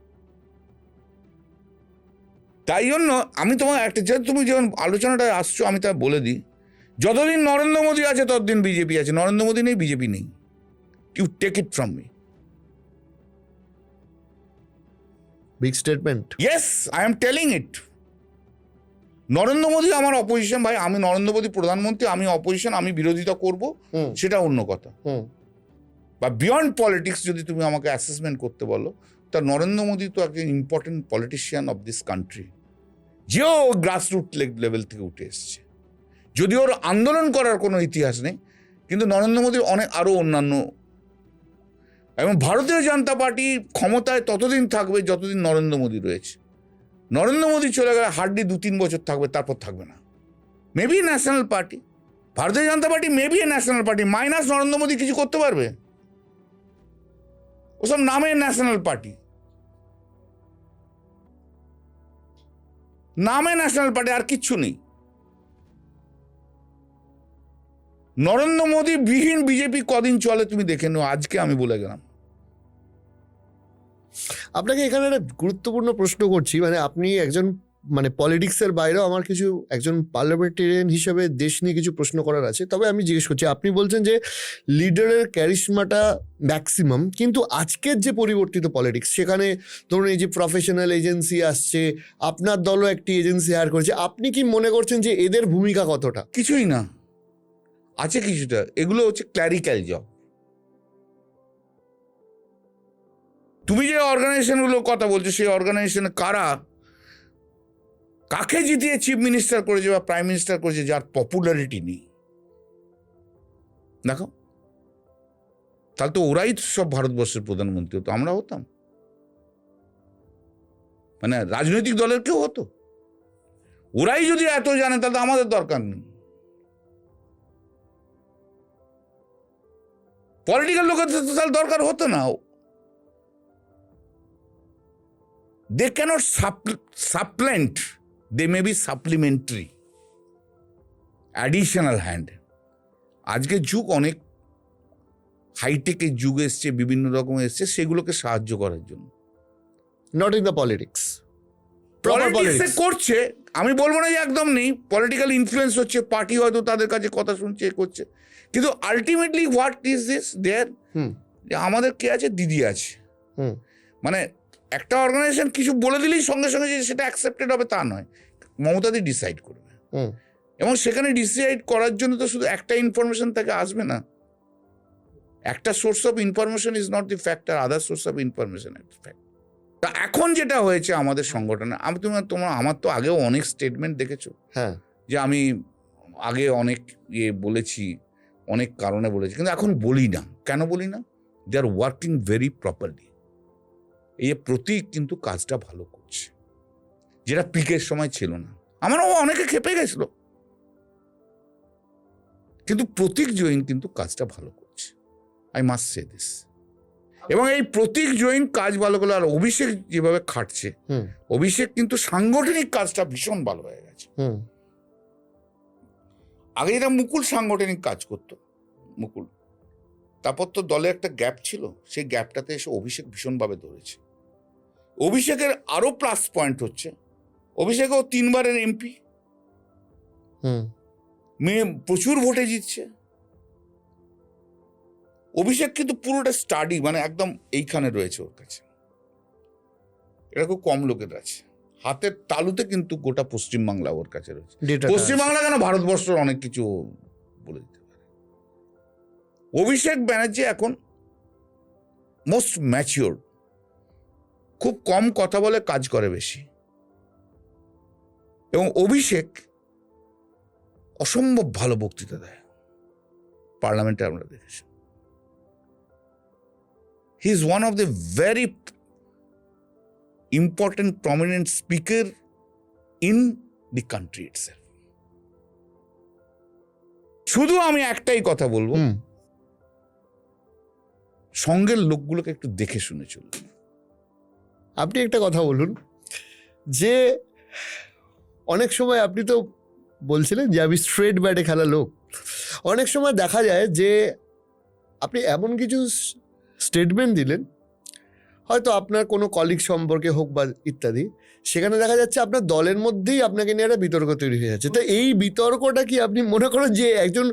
তাই জন্য আমি তোমার একটা, তুমি যখন আলোচনাটা আসছো আমি তা বলে দিই, যতদিন নরেন্দ্র মোদী আছে ততদিন বিজেপি আছে। নরেন্দ্র মোদী নেই, বিজেপি নেই। You take it from me. Big statement. Yes, I am telling it. Narendra Modi আমার অপোজিশন ভাই, আমি নরেন্দ্র মোদী প্রধানমন্ত্রী, আমি অপোজিশন, আমি বিরোধিতা করব, সেটা অন্য কথা। বা বিয়ন্ড পলিটিক্স যদি তুমি আমাকে অ্যাসেসমেন্ট করতে বলো, তা নরেন্দ্র মোদী তো একজন important politician of this country, যেও গ্রাসরুট লেভেল থেকে উঠে এসছে। যদি ওর আন্দোলন করার কোনো ইতিহাস নেই, কিন্তু নরেন্দ্র মোদীর অনেক আরও অন্যান্য, এবং ভারতীয় জনতা পার্টি ক্ষমতায় ততদিন থাকবে যতদিন নরেন্দ্র মোদী রয়েছে। নরেন্দ্র মোদী চলে গেলে হার্ডলি 2-3 বছর থাকবে, তারপর থাকবে না। Maybe national party, Bharatiya Janata party maybe a national party, minus Narendra Modi কিছু করতে পারবে? ওসব নামে ন্যাশনাল পার্টি, নামে ন্যাশনাল পার্টি, আর কিচ্ছু নেই। নরেন্দ্র মোদী বিহীন বিজেপি কদিন চলে তুমি দেখে নাও, আজকে আমি বলে গেলাম। আপনাকে এখানে একটা গুরুত্বপূর্ণ প্রশ্ন করছি, মানে আপনি একজন, মানে পলিটিক্সের বাইরেও আমার কিছু, একজন পার্লামেন্টেরিয়ান হিসেবে দেশ নিয়ে কিছু প্রশ্ন করার আছে। তবে আমি জিজ্ঞেস করছি, আপনি বলছেন যে লিডারের ক্যারিশমাটা ম্যাক্সিমাম, কিন্তু আজকের যে পরিবর্তিত পলিটিক্স, সেখানে ধরুন এই যে প্রফেশনাল এজেন্সি আসছে, আপনার দলও একটি এজেন্সি হায়ার করেছে, আপনি কি মনে করছেন যে এদের ভূমিকা কতটা? কিছুই না, আছে কিছুটা। এগুলো হচ্ছে ক্ল্যারিক্যাল জব। তুমি যে অর্গানাইজেশনগুলোর কথা বলছো, সেই অর্গানাইজেশনে কারা কাকে জিতিয়ে চিফ মিনিস্টার করেছে বা প্রাইম মিনিস্টার করেছে যার পপুলারিটি নেই, দেখো। তাহলে তো ওরাই সব ভারতবর্ষের প্রধানমন্ত্রী হতো, আমরা হতাম? মানে রাজনৈতিক দলের কেউ হতো? ওরাই যদি এত জানে তাহলে আমাদের দরকার নেই। পলিটিক্যাল লোকের তো তাহলে দরকার হতো না। They cannot supplement, they may be supplementary, additional hand. আজকের যুগ অনেক হাইটেকের যুগ এসছে, বিভিন্ন রকম এসছে, সেগুলোকে সাহায্য করার জন্য। Not in the politics. পলিটিক্সে করছে, আমি বলবো না যে একদম নেই। পলিটিক্যাল ইনফ্লুয়েন্স হচ্ছে, পার্টি হয়তো তাদের কাছে কথা শুনছে, করছে, কিন্তু আলটিমেটলি হোয়াট ইজ দিস দেয়ার, যে আমাদের কে আছে, দিদি আছে। মানে একটা অর্গানাইজেশন কিছু বলে দিলেই সঙ্গে সঙ্গে যে সেটা অ্যাকসেপ্টেড হবে তা নয়, মমতাদি ডিসাইড করবে। এবং সেখানে ডিসাইড করার জন্য তো শুধু একটা ইনফরমেশন থেকে আসবে না। একটা source of information is not the factor, other source of information is factor. তা এখন যেটা হয়েছে আমাদের সংগঠনে, আমি আমার তো আগেও অনেক স্টেটমেন্ট দেখেছো, হ্যাঁ, যে আমি আগে অনেক বলেছি, অনেক কারণে বলেছি, কিন্তু এখন বলি না। কেন বলি না? দে আর ওয়ার্কিং ভেরি প্রপারলি। এই যে প্রতীক কিন্তু কাজটা ভালো করছে, যেটা পিকের সময় ছিল না। আমারও অনেকে খেপে গেছিল, কিন্তু প্রতীক জৈন কিন্তু কাজটা ভালো করছে, আই মাস্ট সে দিস। এবং এই প্রতীক জৈন কাজ ভালো করলো, আর অভিষেক যেভাবে খাটছে, অভিষেক কিন্তু সাংগঠনিক কাজটা ভীষণ ভালো হয়ে গেছে। আগে যেটা মুকুল সাংগঠনিক কাজ করতো, মুকুল, তারপর তো দলে একটা গ্যাপ ছিল, সেই গ্যাপটাতে এসে অভিষেক ভীষণভাবে ধরেছে। অভিষেকের আরো প্লাস পয়েন্ট হচ্ছে, অভিষেকও 3 বারের এমপি, মেয়ে প্রচুর ভোটে জিতছে। অভিষেক কিন্তু পুরোটা স্টাডি, মানে একদম এইখানে রয়েছে ওর কাছে। এটা খুব কম লোকের আছে। হাতের তালুতে কিন্তু গোটা পশ্চিমবাংলা ওর কাছে রয়েছে। Data টা পশ্চিমবাংলা কেন, ভারতবর্ষের অনেক কিছু বলে দিতে পারে। অভিষেক ব্যানার্জি এখন মোস্ট ম্যাচিওর, খুব কম কথা বলে, কাজ করে বেশি। এবং অভিষেক অসম্ভব ভালো বক্তৃতা দেয়, পার্লামেন্টে আমরা দেখেছি। He is one of the very important prominent speaker in the country itself. শুধু আমি একটাই কথা বলবো, সঙ্গের লোকগুলোকে একটু দেখে শুনে চলুন। আপনি একটা কথা বলুন, যে অনেক সময় আপনি তো বলছিলেন যে আমি স্ট্রেট ব্যাটে খেলা লোক। অনেক সময় দেখা যায় যে আপনি এমন কিছু স্টেটমেন্ট দিলেন, হয়তো আপনার কোনো কলিগ সম্পর্কে হোক বা ইত্যাদি, সেখানে দেখা যাচ্ছে আপনার দলের মধ্যেই আপনাকে নিয়ে একটা বিতর্ক তৈরি হয়ে যাচ্ছে। তো এই বিতর্কটা কি আপনি মনে করেন যে একজন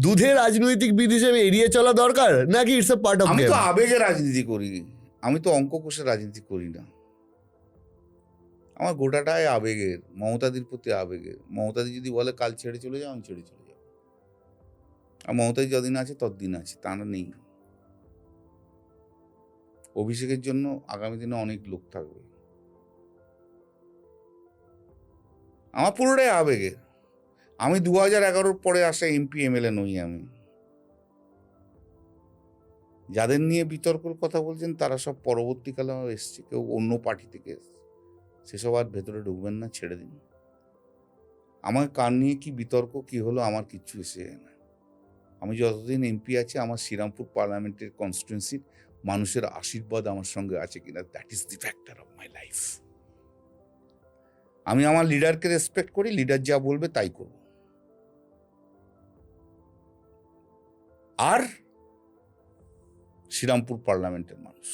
দুধে রাজনৈতিকবিদ হিসেবে এড়িয়ে চলা দরকার, নাকি ইটস আ পার্ট অফ আমি গেম? তো আবেগে রাজনীতি করি, আমি তো অঙ্ক কষে রাজনীতি করি না। আমার গোটাটাই আবেগের, মমতাদির প্রতি আবেগের। মমতাদি যদি বলে কাল ছেড়ে চলে যাও, আমি ছেড়ে চলে যাব। আর মমতাদি যতদিন আছে ততদিন আছে, তা না নেই। অভিষেকের জন্য আগামী দিনে অনেক লোক থাকবে। আমার পুরোটাই আবেগের। আমি 2011 পরে আসা এমপি এমএলএ নই। আমি যাদের নিয়ে বিতর্কের কথা বলছেন তারা সব পরবর্তীকালে এসছে, কেউ অন্য পার্টি থেকে এসছে। সেসব আর ভেতরে ঢুকবেন না, ছেড়ে দিন। আমার কার নিয়ে কি বিতর্ক কি হলো আমার কিচ্ছু এসে যায় না। আমি যতদিন এমপি আছি, আমার শ্রীরামপুর পার্লামেন্টের কনস্টিটুয়েন্সির মানুষের আশীর্বাদ আমার সঙ্গে আছে কিনা, that is the factor of my life. আমি আমার লিডারকে রেসপেক্ট করি, লিডার যা বলবে তাই করব। আর শ্রীরামপুর পার্লামেন্টের মানুষ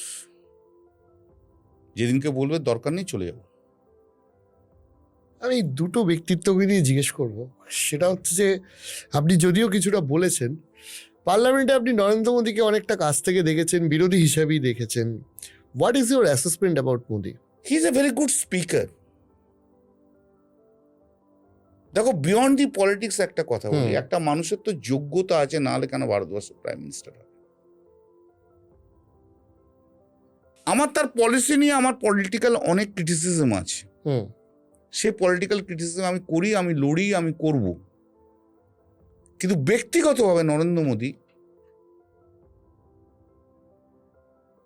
যেদিনকে বলবে দরকার নেই, চলে যাব। আমি দুটো ব্যক্তিত্বকে নিয়ে জিজ্ঞেস করব। সেটা হচ্ছে যে আপনি যদিও কিছুটা বলেছেন, পার্লামেন্টে আপনি নরেন্দ্র মোদীকে অনেকটা কাছ থেকে দেখেছেন, বিরোধী হিসাবেই দেখেছেন। What is your assessment about Modi? He is a very good speaker. দেখো, বিয়ন্ড দি পলিটিক্স একটা কথা বলি, একটা মানুষের তো যোগ্যতা আছে, না হলে কেন ভারতবর্ষের প্রাইম মিনিস্টার হবে? আমার তার পলিসি নিয়ে আমার পলিটিক্যাল অনেক ক্রিটিসিজম আছে। সে পলিটিক্যাল ক্রিটিসিজম আমি করি, আমি লড়ি, আমি করব। কিন্তু ব্যক্তিগতভাবে নরেন্দ্র মোদী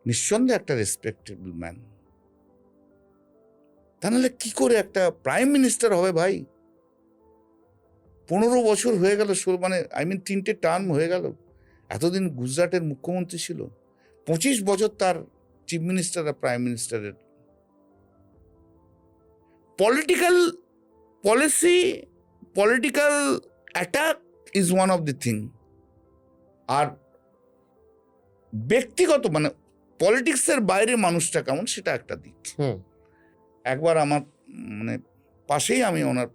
নিঃসন্দেহে একটা রেসপেক্টেবল ম্যান। তা নাহলে কি করে একটা প্রাইম মিনিস্টার হবে ভাই? 15 বছর হয়ে গেল, মানে 3টে টার্ম হয়ে গেল। এতদিন গুজরাটের মুখ্যমন্ত্রী ছিল, 25 বছর তার চিফ মিনিস্টার আর প্রাইম মিনিস্টারের। Political policy, political attack is one of the thing. আর ব্যক্তিগত মানে পলিটিক্সের বাইরে মানুষটা কেমন সেটা একটা দিক। একবার আমার মানে পাশেই আমি ওনার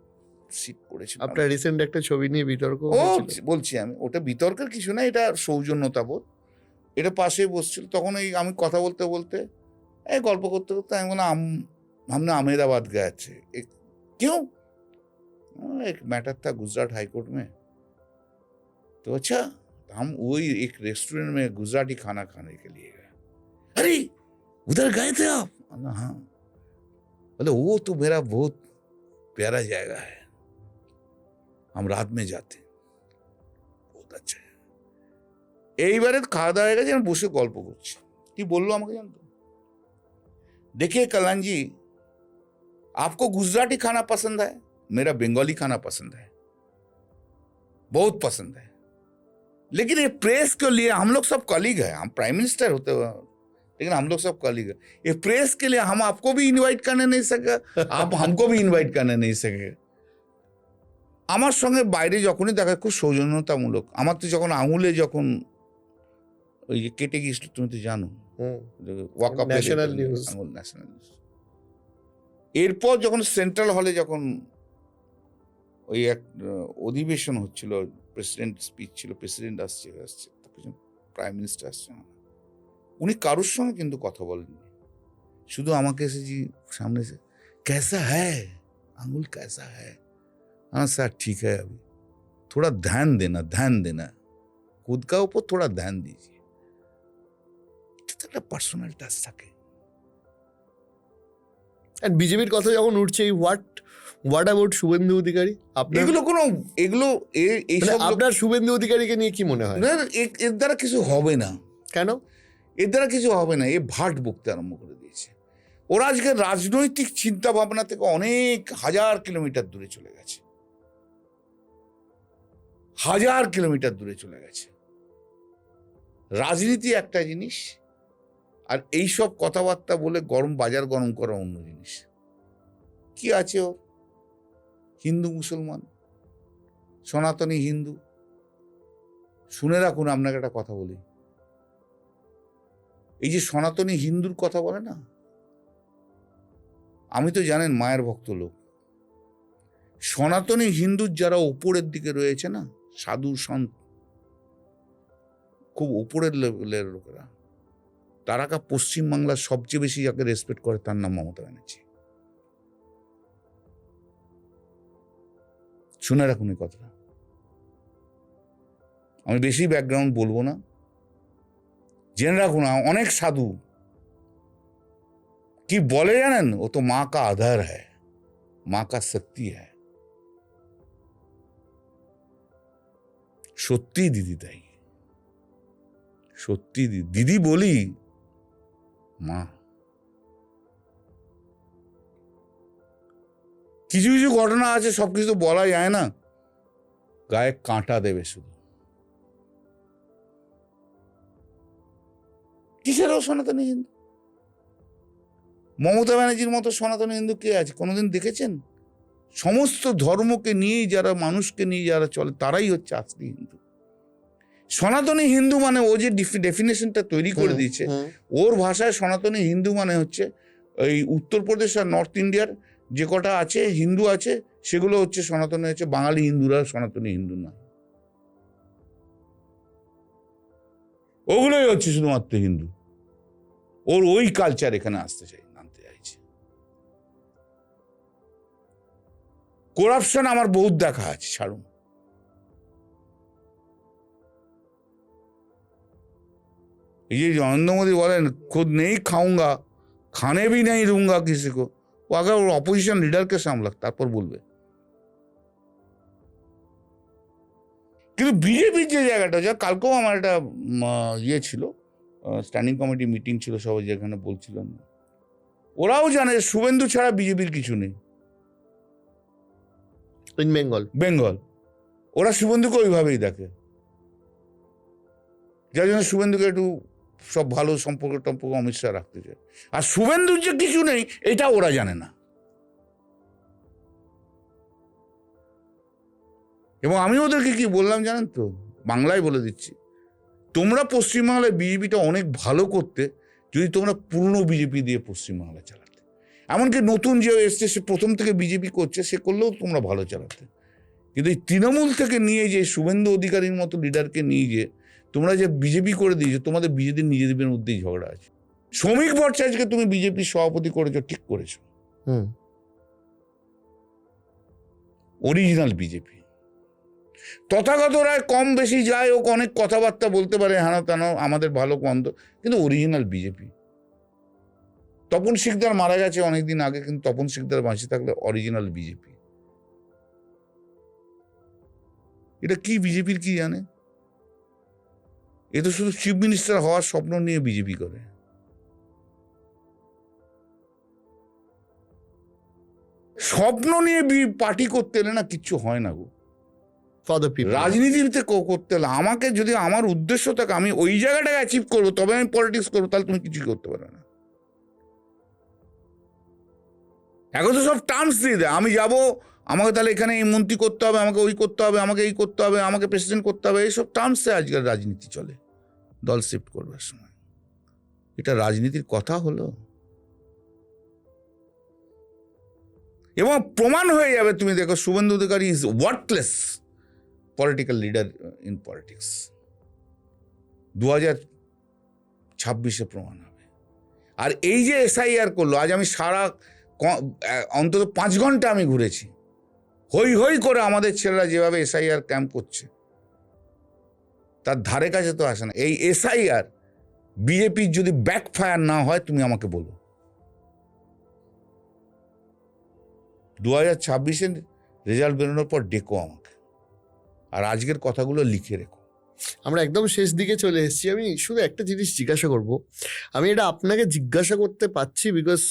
সিট করেছিলাম। আপনার রিসেন্ট একটা ছবি নিয়ে বিতর্ক বলছি আমি, ওটা বিতর্কের কিছু না, এটা সৌজন্যতা বোধ। এটা পাশেই বসছিল, তখন এই আমি কথা বলতে বলতে এই গল্প করতে করতে আমি বললাম हमने अहमदाबाद गए थे। क्यों? एक मैटर था गुजरात हाई कोर्ट में। तो अच्छा, हम वही एक रेस्टोरेंट में गुजराती खाना खाने के लिए गए। अरे उधर गए थे आप? हाँ। बोले वो तो मेरा बहुत प्यारा जगह है, हम रात में जाते, बहुत अच्छा है। এইবারে খাওয়া দাওয়া হয়ে গেছে, আমি বসে গল্প করছি। কি বললো আমাকে জানতো? देखिए कल्याण जी, आपको गुजराती खाना पसंद है, मेरा बंगाली खाना पसंद है, बहुत पसंद है। लेकिन ये प्रेस के लिए हम लोग सब कलीग हैं, हम प्राइम मिनिस्टर होते हुए, लेकिन हम लोग सब कलीग हैं। ये प्रेस के लिए हम आपको भी इनवाइट करने नहीं सके, आप हमको भी इनवाइट करने नहीं सके। আমার সঙ্গে বাইরে যখনই দেখা, খুব সৌজন্যতামূলক। আমার তো যখন আঙুলে যখন ওই যে কেটে গিয়েছিল, তুমি তো জানো, ন্যাশনাল নিউজ। এরপর যখন সেন্ট্রাল হলে যখন ওই এক অধিবেশন হচ্ছিল, প্রেসিডেন্ট স্পিচ ছিল, প্রেসিডেন্ট আসছে, প্রাইম মিনিস্টার আসছে না, উনি কারোর সঙ্গে কিন্তু কথা বলেননি। শুধু আমাকে এসেছি সামনে এসে कैसा है आंगुल कैसा है हाँ सर ठीक है अभी थोड़ा ध्यान देना खुद का ऊपर थोड़ा ध्यान दीजिए এটা একটা পার্সোনাল টাচ থাকে। আর বিজেপির কথা যখন উঠছে হোয়াট অ্যাবাউট শুভেন্দু অধিকারী? এগুলো এইসব আপনার শুভেন্দু অধিকারীকে নিয়ে কি মনে হয়? এর দ্বারা কিছু হবে না। কেন? এর দ্বারা কিছু হবে না। এ ভাট বকতে আরম্ভ করে দিয়েছে। ওরা আজকে রাজনৈতিক চিন্তা ভাবনা থেকে অনেক হাজার কিলোমিটার দূরে চলে গেছে, হাজার কিলোমিটার দূরে চলে গেছে। রাজনীতি একটা জিনিস, আর এইসব কথাবার্তা বলে বাজার গরম করা অন্য জিনিস। কি আছে ওর? হিন্দু মুসলমান, সনাতনী হিন্দু। শুনে রাখুন, আপনাকে একটা কথা বলি, এই যে সনাতনী হিন্দুর কথা বলে না, আমি তো জানেন মায়ের ভক্ত লোক। সনাতনী হিন্দুর যারা ওপরের দিকে রয়েছে না, সাধু সন্ত, খুব ওপরের লেভেলের লোকেরা, তারা পশ্চিমবাংলার সবচেয়ে বেশি যাকে রেসপেক্ট করে তার নাম মমতা ব্যানার্জি। শুনে রাখুন এই কথাটা। আমি বেশি ব্যাকগ্রাউন্ড বলবো না, জেনে রাখুন। অনেক সাধু কি বলে জানেন? ও তো মা কা আধার হ্যায়, মা কা শক্তি হ্যায়। সত্যি দিদি, তাই সত্যি দিদি বলি, মা। কিছু কিছু ঘটনা আছে, সবকিছু তো বলা যায় না, গায়ে কাঁটা দেবে শুধু। কিসেরও সনাতনী হিন্দু? মমতা ব্যানার্জির মতো সনাতনী হিন্দু কে আছে? কোনোদিন দেখেছেন? সমস্ত ধর্মকে নিয়েই যারা, মানুষকে নিয়ে যারা চলে, তারাই হচ্ছে আসলি হিন্দু। সনাতনী হিন্দু মানে ও যে ডেফিনেশনটা তৈরি করে দিয়েছে, ওর ভাষায় সনাতনী হিন্দু মানে হচ্ছে এই উত্তরপ্রদেশ আর নর্থ ইন্ডিয়ার যে কটা আছে হিন্দু আছে, সেগুলো হচ্ছে সনাতনী, হচ্ছে বাঙালি হিন্দুরা সনাতনী হিন্দু নয়। ওগুলোই হচ্ছে শুধুমাত্র হিন্দু। ওর ওই কালচার এখানে আনতে চাইছে। করাপশন আমার বহুত দেখা আছে, ছাড়ুন। এই যে নরেন্দ্র মোদী বলেন খুদ নেই খাউঙ্গা, খানে ভি নেই রুঙ্গা কিসি কো, ও আগে ওর অপোজিশন লিডারকে সামলাক, তারপর বলবে। কিন্তু বিজেপির যে জায়গাটা, যা কালকেও আমার একটা ইয়ে ছিল, স্ট্যান্ডিং কমিটি মিটিং ছিল, সবাই যেখানে বলছিলেন, ওরাও জানে শুভেন্দু ছাড়া বিজেপির কিছু নেই ইন বেঙ্গল। ওরা শুভেন্দুকে ওইভাবেই দেখে, যার জন্য শুভেন্দুকে একটু সব ভালো সম্পর্ক অমিত শাহ রাখতে চায়। আর শুভেন্দুর যে কিছু নেই এটা ওরা জানে না। এবং আমি ওদেরকে কি বললাম জানেন তো, বাংলায় বলে দিচ্ছি, তোমরা পশ্চিমবাংলায় বিজেপিটা অনেক ভালো করতে যদি তোমরা পুরনো বিজেপি দিয়ে পশ্চিমবাংলা চালাতে। এমনকি নতুন যে এসছে, সে প্রথম থেকে বিজেপি করছে, সে করলেও তোমরা ভালো চালাতে। কিন্তু এই তৃণমূল থেকে নিয়ে যে শুভেন্দু অধিকারীর মতো লিডারকে নিয়ে যে তোমরা যে বিজেপি করে দিয়েছো, তোমাদের নিজেদের মধ্যেই ঝগড়া আছে। শ্রমিক ভট্টাচার্যকে তুমি বিজেপির সভাপতি করেছো, ঠিক করেছো, অরিজিনাল বিজেপি। তথাগত রায় কম বেশি যায়, ও অনেক কথাবার্তা বলতে পারে, হানো তেন, আমাদের ভালো মন্দ, কিন্তু অরিজিনাল বিজেপি। তপন শিকদার মারা গেছে অনেকদিন আগে, কিন্তু তপন শিকদার বাঁচে থাকলে অরিজিনাল বিজেপি। এটা কি বিজেপির কি জানে? এ তো শুধু চিফ মিনিস্টার হওয়ার স্বপ্ন নিয়ে বিজেপি করে। স্বপ্ন নিয়ে পার্টি করতে এলে না কিচ্ছু হয় না গো। রাজনীতিতে করতে হলে আমাকে যদি আমার উদ্দেশ্য থাকে আমি ওই জায়গাটাকে অ্যাচিভ করবো, তবে আমি পলিটিক্স করবো, তাহলে তুমি কিছুই করতে পারবে না। এখন তো সব টার্মস দিয়ে দেয়, আমি যাবো, আমাকে তাহলে এখানে এই মন্ত্রী করতে হবে, আমাকে ওই করতে হবে, আমাকে এই করতে হবে, আমাকে প্রেসিডেন্ট করতে হবে, এইসব টার্মসে আজকাল রাজনীতি চলে দল শিফট করবার সময়। এটা রাজনীতির কথা হলো? এবং প্রমাণ হয়ে যাবে, তুমি দেখো Suvendu Adhikari is worthless political leader in politics. 2026 প্রমাণ হবে। আর এই যে এসআইআর করলো, আজ আমি অন্তত 5 ঘন্টা আমি ঘুরেছি, হই হই করে আমাদের ছেলেরা যেভাবে এসআইআর ক্যাম্প করছে তার ধারে কাছে তো আসে না। এই এসআইআর বিজেপির যদি ব্যাকফায়ার না হয় তুমি আমাকে বলো। 2026-এর রেজাল্ট বেরোনোর পর ডেকো আমাকে, আর আজকের কথাগুলো লিখে রেখো। আমরা একদম শেষ দিকে চলে এসেছি। আমি শুধু একটা জিনিস জিজ্ঞাসা করব, আমি এটা আপনাকে জিজ্ঞাসা করতে পারছি বিকজ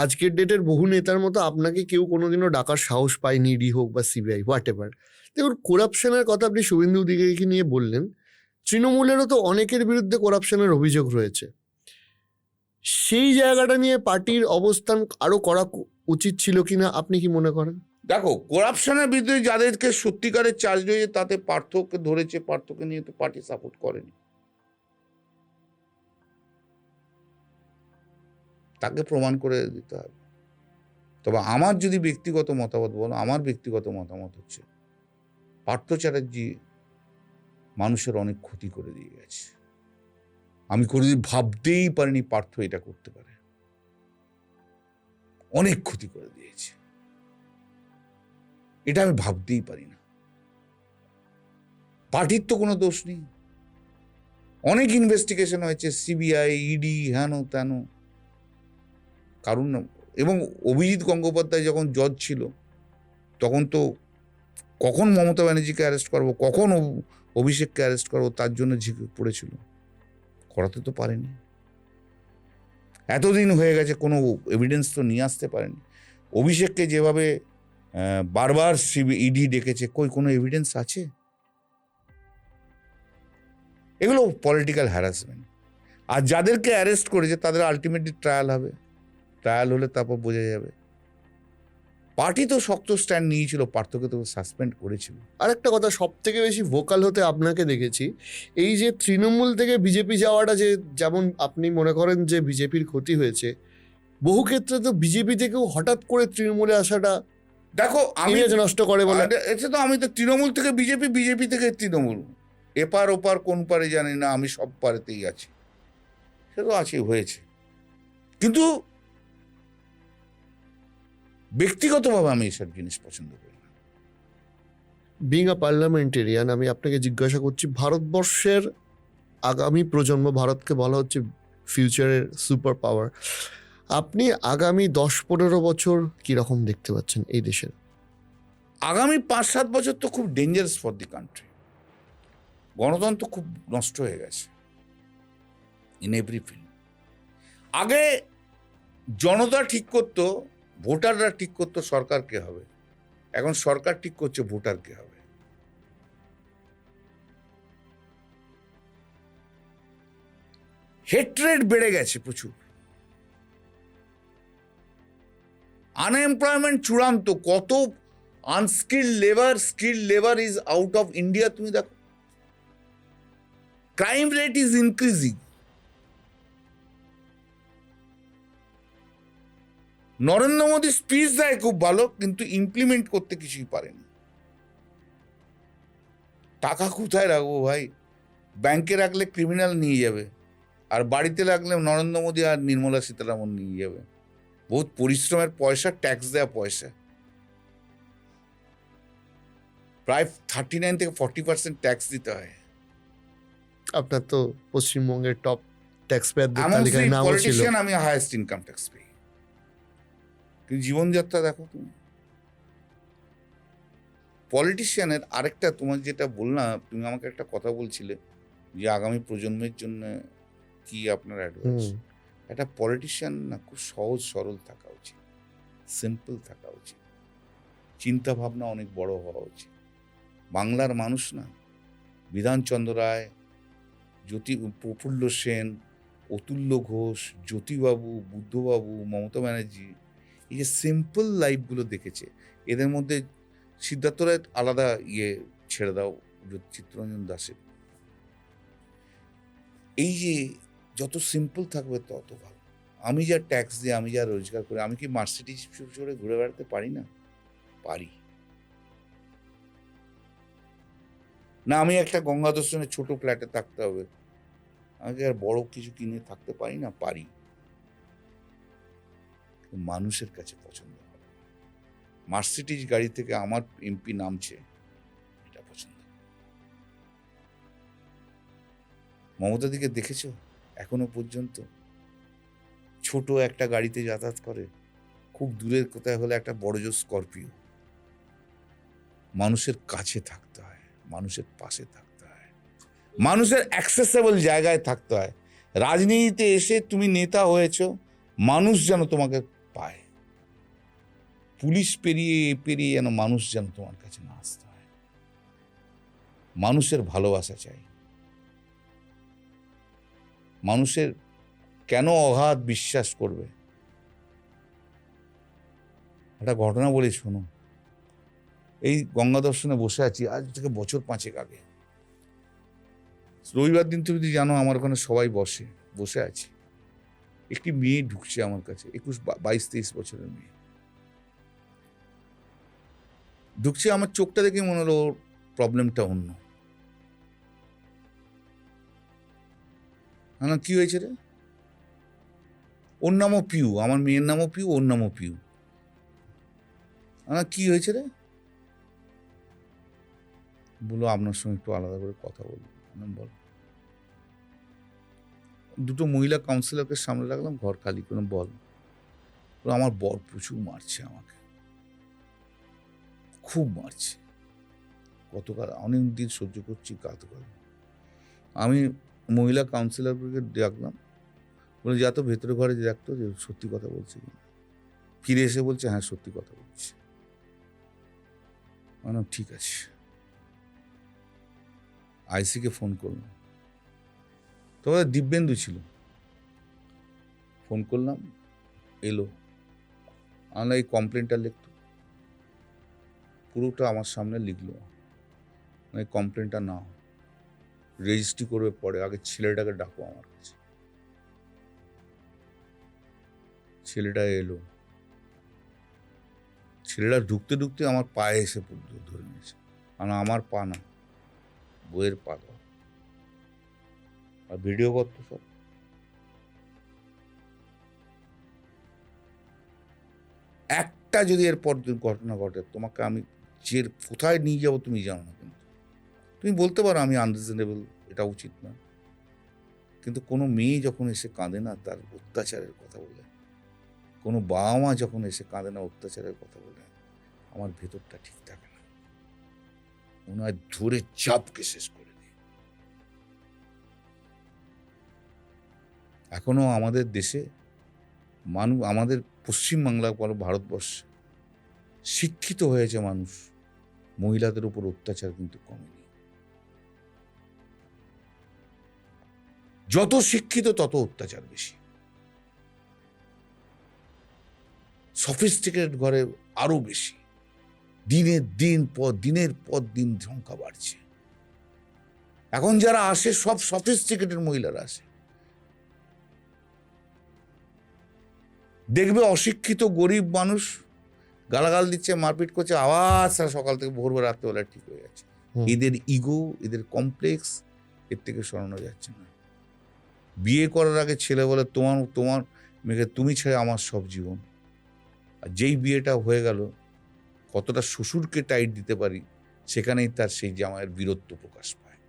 আজকের ডেটের বহু নেতার মতো আপনাকে কেউ কোনোদিনও ডাকার সাহস পায়নি, ইডি হোক বা সিবিআই হোয়াট এভার। দেখুন, করাপশনের কথা আপনি শুভেন্দু অধিকারীকে নিয়ে বললেন, তৃণমূলেরও তো অনেকের বিরুদ্ধে করাপশনের অভিযোগ রয়েছে। সেই জায়গাটা নিয়ে পার্টির অবস্থান আরো করা উচিত ছিল কিনা আপনি কি মনে করেন? দেখো, করাপশনের বিরুদ্ধে যাদেরকে সত্যিকারের চার্জ রয়েছে তাতে পার্থকে ধরেছে, পার্থকে নিয়ে তো পার্টি সাপোর্ট করেনি, তাকে প্রমাণ করে দিতে হবে। তবে আমার যদি ব্যক্তিগত মতামত বলো, আমার ব্যক্তিগত মতামত হচ্ছে পার্থ চ্যাটার্জি মানুষের অনেক ক্ষতি করে দিয়ে গেছে। আমি কোনোদিন ভাবতেই পারিনি পার্থ এটা করতে পারে, অনেক ক্ষতি করে দিয়েছে, এটা আমি ভাবতেই পারি না। পার্টির তো কোনো দোষ নেই, অনেক ইনভেস্টিগেশন হয়েছে, সিবিআই, ইডি, হেন তেন, কারণ এবং অভিজিৎ গঙ্গোপাধ্যায় যখন জজ ছিল তখন তো কখন মমতা ব্যানার্জিকে অ্যারেস্ট করবো, কখন অভিষেককে অ্যারেস্ট করবো তার জন্য ঝিঁকে পড়েছিল, করাতে তো পারেনি। এতদিন হয়ে গেছে, কোনো এভিডেন্স তো নিয়ে আসতে পারেনি। অভিষেককে যেভাবে বারবার ইডি ডেকেছে, কোনো এভিডেন্স আছে? এগুলো পলিটিক্যাল হ্যারাসমেন্ট। আর যাদেরকে অ্যারেস্ট করেছে তাদের আলটিমেটলি ট্রায়াল হবে, ট্রায়াল হলে তারপর বোঝা যাবে। পার্টি তো শক্ত স্ট্যান্ড নিয়েছিল, পার্থকে তো সাসপেন্ড করেছিল। আরেকটা কথা, সব থেকে বেশি ভোকাল হতে আপনাকে দেখেছি এই যে তৃণমূল থেকে বিজেপি যাওয়াটা, যে যেমন আপনি মনে করেন যে বিজেপির ক্ষতি হয়েছে, বহু ক্ষেত্রে তো বিজেপি থেকেও হঠাৎ করে তৃণমূলে আসাটা দেখো আমি ইমেজ নষ্ট করে বলে। এটা তো আমি তো তৃণমূল থেকে বিজেপি, বিজেপি থেকে তৃণমূল, এপার ওপার কোন পারে জানি না, আমি সব পারেতেই আছি, সে তো আছে, হয়েছে। কিন্তু ব্যক্তিগতভাবে আমি এসব জিনিস পছন্দ করি না। বিং আ পার্লামেন্টেরিয়ান, আমি আপনাকে জিজ্ঞাসা করছি, ভারতবর্ষের আগামী প্রজন্ম, ভারতকে বলা হচ্ছে ফিউচারের সুপার পাওয়ার, আপনি আগামী 10-15 বছর কিরকম দেখতে পাচ্ছেন এই দেশের? আগামী 5-7 বছর তো খুব ডেঞ্জারাস ফর দি কান্ট্রি। গণতন্ত্র খুব নষ্ট হয়ে গেছে ইন এভরি ফিল্ড। আগে জনতা ঠিক করতো, ভোটাররা ঠিক করতো সরকার কে হবে, এখন সরকার ঠিক করছে ভোটার কে হবে। হেট্রেড বেড়ে গেছে প্রচুর, আনএমপ্লয়মেন্ট চূড়ান্ত, কত unskilled labour, skilled labour is out of India. তুমি দেখো, crime rate is increasing. Narendra Modi speech দেয় খুব ভালো, কিন্তু ইমপ্লিমেন্ট করতে কিছুই পারেনি। টাকা কোথায় রাখবো ভাই? ব্যাংকে রাখলে ক্রিমিনাল নিয়ে যাবে, আর বাড়িতে রাখলে নরেন্দ্র মোদী আর নির্মলা সীতারামন নিয়ে যাবে। বহুত পরিশ্রমের পয়সা, ট্যাক্স দেওয়া পয়সা, প্রায় 39 থেকে 40% ট্যাক্স দিতে হয়। আপনার তো পশ্চিমবঙ্গের টপ ট্যাক্স পেয়ারদের তালিকায় নামও ছিল। পলিটিশিয়ান, আমি হাইয়েস্ট ইনকাম ট্যাক্স পেই, কিন্তু জীবনযাত্রা দেখো তুমি। পলিটিশিয়ানের আরেকটা, তোমার যেটা বললাম, তুমি আমাকে একটা কথা বলছিলে যে আগামী প্রজন্মের জন্য কি আপনার অ্যাডভাইস। একটা পলিটিশিয়ান না খুব সহজ সরল থাকা উচিত, সিম্পল থাকা উচিত, চিন্তা ভাবনা অনেক বড় হওয়া উচিত। বাংলার মানুষ না, বিধানচন্দ্র রায়, প্রফুল্ল সেন, অতুল্য ঘোষ, জ্যোতিবাবু, বুদ্ধবাবু, মমতা ব্যানার্জি, এই যে সিম্পল লাইফগুলো দেখেছে, এদের মধ্যে সিদ্ধার্থ রায় আলাদা ছেড়ে দাও, চিত্তরঞ্জন দাসের, এই যে যত সিম্পল থাকবে তত ভালো। আমি যা ট্যাক্স দিই, আমি যা রোজগার করি, আমি কি মার্সিডিজ চড়ে ঘুরে বেড়াতে পারি না? পারি না? আমি একটা গঙ্গা দর্শনের ছোট ফ্ল্যাটে থাকতে হবে, আগে আর বড় কিছু কিনে থাকতে পারি না, পারি, মানুষের কাছে পছন্দ হবে। মার্সিডিজ গাড়ি থেকে আমার এমপি নামছে, এটা পছন্দ। মমতা দিকে দেখেছ এখনো পর্যন্ত ছোট একটা গাড়িতে যাতায়াত করে, খুব দূরের কোথায় হলে একটা বড় জোর স্করপিও। মানুষের কাছে থাকতে হয়, মানুষের পাশে থাকতে হয়, মানুষের অ্যাক্সেসেবল জায়গায় থাকতে হয়। রাজনীতিতে এসে তুমি নেতা হয়েছ, মানুষ যেন তোমাকে পায়, পুলিশ পেরিয়ে পেরিয়ে যেন মানুষ যেন তোমার কাছে না আসতে হয়। মানুষের ভালোবাসা চাই। মানুষের কেন অগাধ বিশ্বাস করবে? একটা ঘটনা বলি শোনো। এই গঙ্গা দর্শনে বসে আছি আজ থেকে বছর 5 আগে। রবিবার দিন তুমি যদি জানো আমার ওখানে সবাই বসে আছি। একটি মেয়ে ঢুকছে আমার কাছে, 22-23 বছরের মেয়ে ঢুকছে। আমার চোখটা দেখে মনে হলো ওর প্রবলেমটা অন্য। না, কি হয়েছে রে? ওর নামও পিউ, আমার মেয়ের নামও পিউ, ওর নামও পিউ। না, কি হয়েছে রে? বলো আপনার সঙ্গে একটু আলাদা করে কথা বলবো। বল। দুটো মহিলা কাউন্সিলরকে সামনে রাখলাম, ঘর খালি করে। বল। আমার বর প্রচুর মারছে আমাকে, খুব মারছে। গতকাল অনেক দিন সহ্য করছি, গতকাল আমি মহিলা কাউন্সিলরকে ডাকলাম, বলে যা তো ভেতরে ঘরে দেখতো যে সত্যি কথা বলছে কিনা। ফিরে এসে বলছে হ্যাঁ সত্যি কথা বলছে। মানে ঠিক আছে। আইসিকে ফোন করলাম, তবে দিব্যেন্দু ছিল। ফোন করলাম, এলো। আমরা এই কমপ্লেনটা লিখতো, পুরোটা আমার সামনে লিখলো। এই কমপ্লেনটা নাও, রেজিস্ট্রি করবে পরে, আগে ছেলেটাকে ডাকো আমার কাছে। ছেলেটা এলো। ছেলেটা ঢুকতে ঢুকতে আমার পায়ে এসে ধরে নিয়েছে। কারণ আমার পা না, বইয়ের পা দাও। আর ভিডিও করতো সব। একটা যদি এরপর ঘটনা ঘটে, তোমাকে আমি যে কোথায় নিয়ে যাবো তুমি জানো না। কিন্তু তুমি বলতে পারো আমি আনরিজনেবল, এটা উচিত না। কিন্তু কোনো মেয়ে যখন এসে কাঁদে না তার অত্যাচারের কথা বলে, কোনো বাবা মা যখন এসে কাঁদে না অত্যাচারের কথা বলে, আমার ভেতরটা ঠিক থাকে না। মনে হয় ধরে চাপকে শেষ করে দিই। এখনো আমাদের দেশে আমাদের পশ্চিমবাংলা বলো ভারতবর্ষে শিক্ষিত হয়েছে মানুষ, মহিলাদের উপর অত্যাচার কিন্তু কমেনি। যত শিক্ষিত তত অত্যাচার বেশি। সফিস্টিকেটেড ঘরে আরো বেশি। দিনের পর দিন সংখ্যা বাড়ছে। এখন যারা আসে সব সফিস্টিকেটেড মহিলারা আসে। দেখবে অশিক্ষিত গরিব মানুষ গালাগাল দিচ্ছে, মারপিট করছে, আবার সকাল থেকে ভোরবেলা রাত্রেবেলা ঠিক হয়ে যাচ্ছে। এদের ইগো, এদের কমপ্লেক্স, এর থেকে সরানো যাচ্ছে না। বিয়ে করার আগে ছেলে বলে তোমার মেয়েকে তুমি ছেড়ে আমার সব জীবন। আর যেই বিয়েটা হয়ে গেল, কতটা শ্বশুরকে টাইট দিতে পারি, সেখানেই তার সেই জামাইয়ের বীরত্ব প্রকাশ পায়।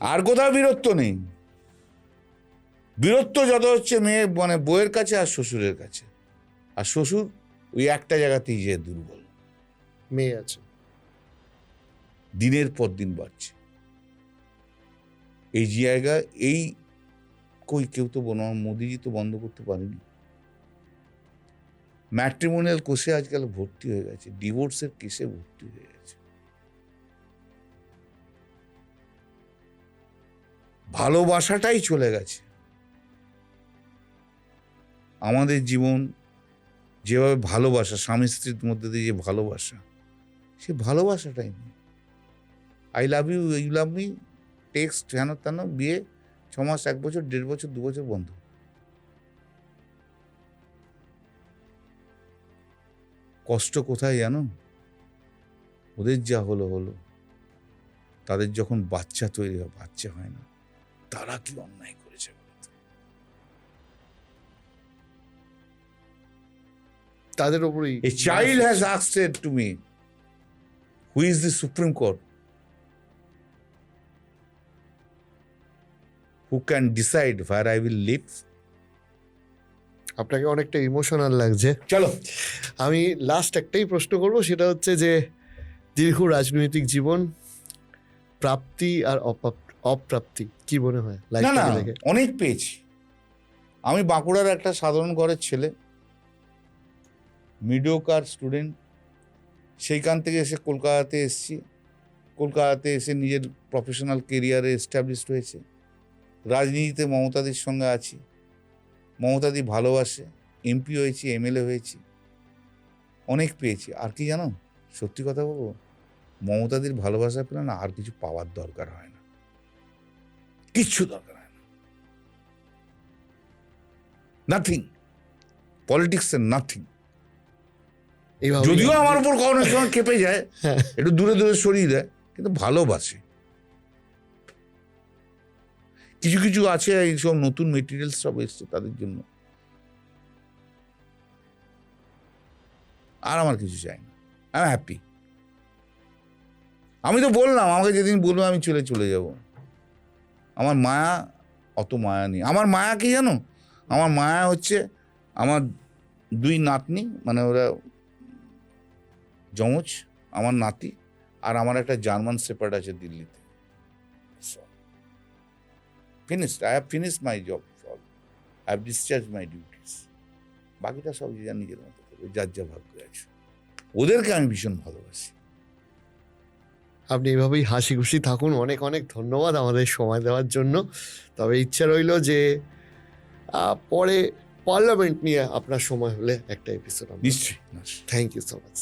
আর কোথাও বীরত্ব নেই। বীরত্ব যত হচ্ছে মেয়ে মানে বউয়ের কাছে আর শ্বশুরের কাছে। আর শ্বশুর ওই একটা জায়গাতেই যে দুর্বল। মেয়ে আছে, দিনের পর দিন বাড়ছে এই জায়গা। এই কেউ তো মোদিজি তো বন্ধ করতে পারেনি। ম্যাট্রিমোনিয়াল কোষে আজকাল ভর্তি হয়ে গেছে, ডিভোর্সের কেসে ভর্তি হয়ে গেছে। ভালোবাসাটাই চলে গেছে। আমাদের জীবন যেভাবে ভালোবাসা, স্বামী স্ত্রীর মধ্যে দিয়ে যে ভালোবাসা, সে ভালোবাসাটাই নেই। I love you, you love me, text হেন তেন, বিয়ে 6 মাস, 1 বছর, 1.5 বছর, 2 বছর বন্ধ। কষ্ট কোথায় জানো? ওদের যা হলো, তাদের যখন বাচ্চা তৈরি হয়, বাচ্চা হয় না, তারা কি অন্যায় করেছে? তাদের ওপরেই A child has asked to me, who is the Supreme Court? Who can decide where I will live? আপনাকে অনেকটা ইমোশনাল লাগছে। চলো, আমি লাস্ট একটাই প্রশ্ন করব, সেটা হচ্ছে যে দীর্ঘ রাজনৈতিক জীবন, প্রাপ্তি আর অপ্রাপ্তি কি মনে হয় না না, লাইফটাকে দেখে? অনেক পেয়েছি। আমি বাঁকুড়ার একটা সাধারণ ঘরের ছেলে, মিডিওকার স্টুডেন্ট। সেইখান থেকে এসে কলকাতাতে এসেছি। কলকাতাতে এসে নিজের প্রফেশনাল কেরিয়ারে এস্টাবলিশড হয়েছে। রাজনীতিতে মমতাদির সঙ্গে আছি, মমতাদি ভালোবাসে, এমপি হয়েছি, এমএলএ হয়েছি, অনেক পেয়েছি। আর কি জানো, সত্যি কথা বলবো, মমতাদির ভালোবাসা পেলে না আর কিছু পাওয়ার দরকার হয় না, কিচ্ছু দরকার হয় না, নাথিং, পলিটিক্সের নাথিং। এইভাবে যদিও আমার উপর কখনো সময় খেপে যায়, হ্যাঁ। একটু দূরে দূরে সরিয়ে দেয়, কিন্তু ভালোবাসে। কিছু কিছু আছে এইসব নতুন মেটেরিয়ালস সব এসছে তাদের জন্য, আর আমার কিছু চাই না, আই এম হ্যাপি। আমি তো বললাম, আমাকে যেদিন বলবে আমি চলে যাব। আমার মায়া, অত মায়া নেই। আমার মায়া কি জানো, আমার মায়া হচ্ছে আমার 2 নাতনি, মানে ওরা যমজ, আমার নাতি, আর আমার একটা জার্মান শেপার্ড আছে দিল্লিতে। Finished, I have finished my job, I have discharge my duties. বাকিটা সব যে যার নিজের মতো করবে, যার যা ভাগ্য আছে। ওদেরকে আমি ভীষণ ভালোবাসি। আপনি এভাবেই হাসি খুশি থাকুন। অনেক অনেক ধন্যবাদ আমাদের সময় দেওয়ার জন্য। তবে ইচ্ছা রইল যে পরে পার্লামেন্ট নিয়ে আপনার সময় হলে একটা এপিসোড। নিশ্চয়ই। Thank you so much.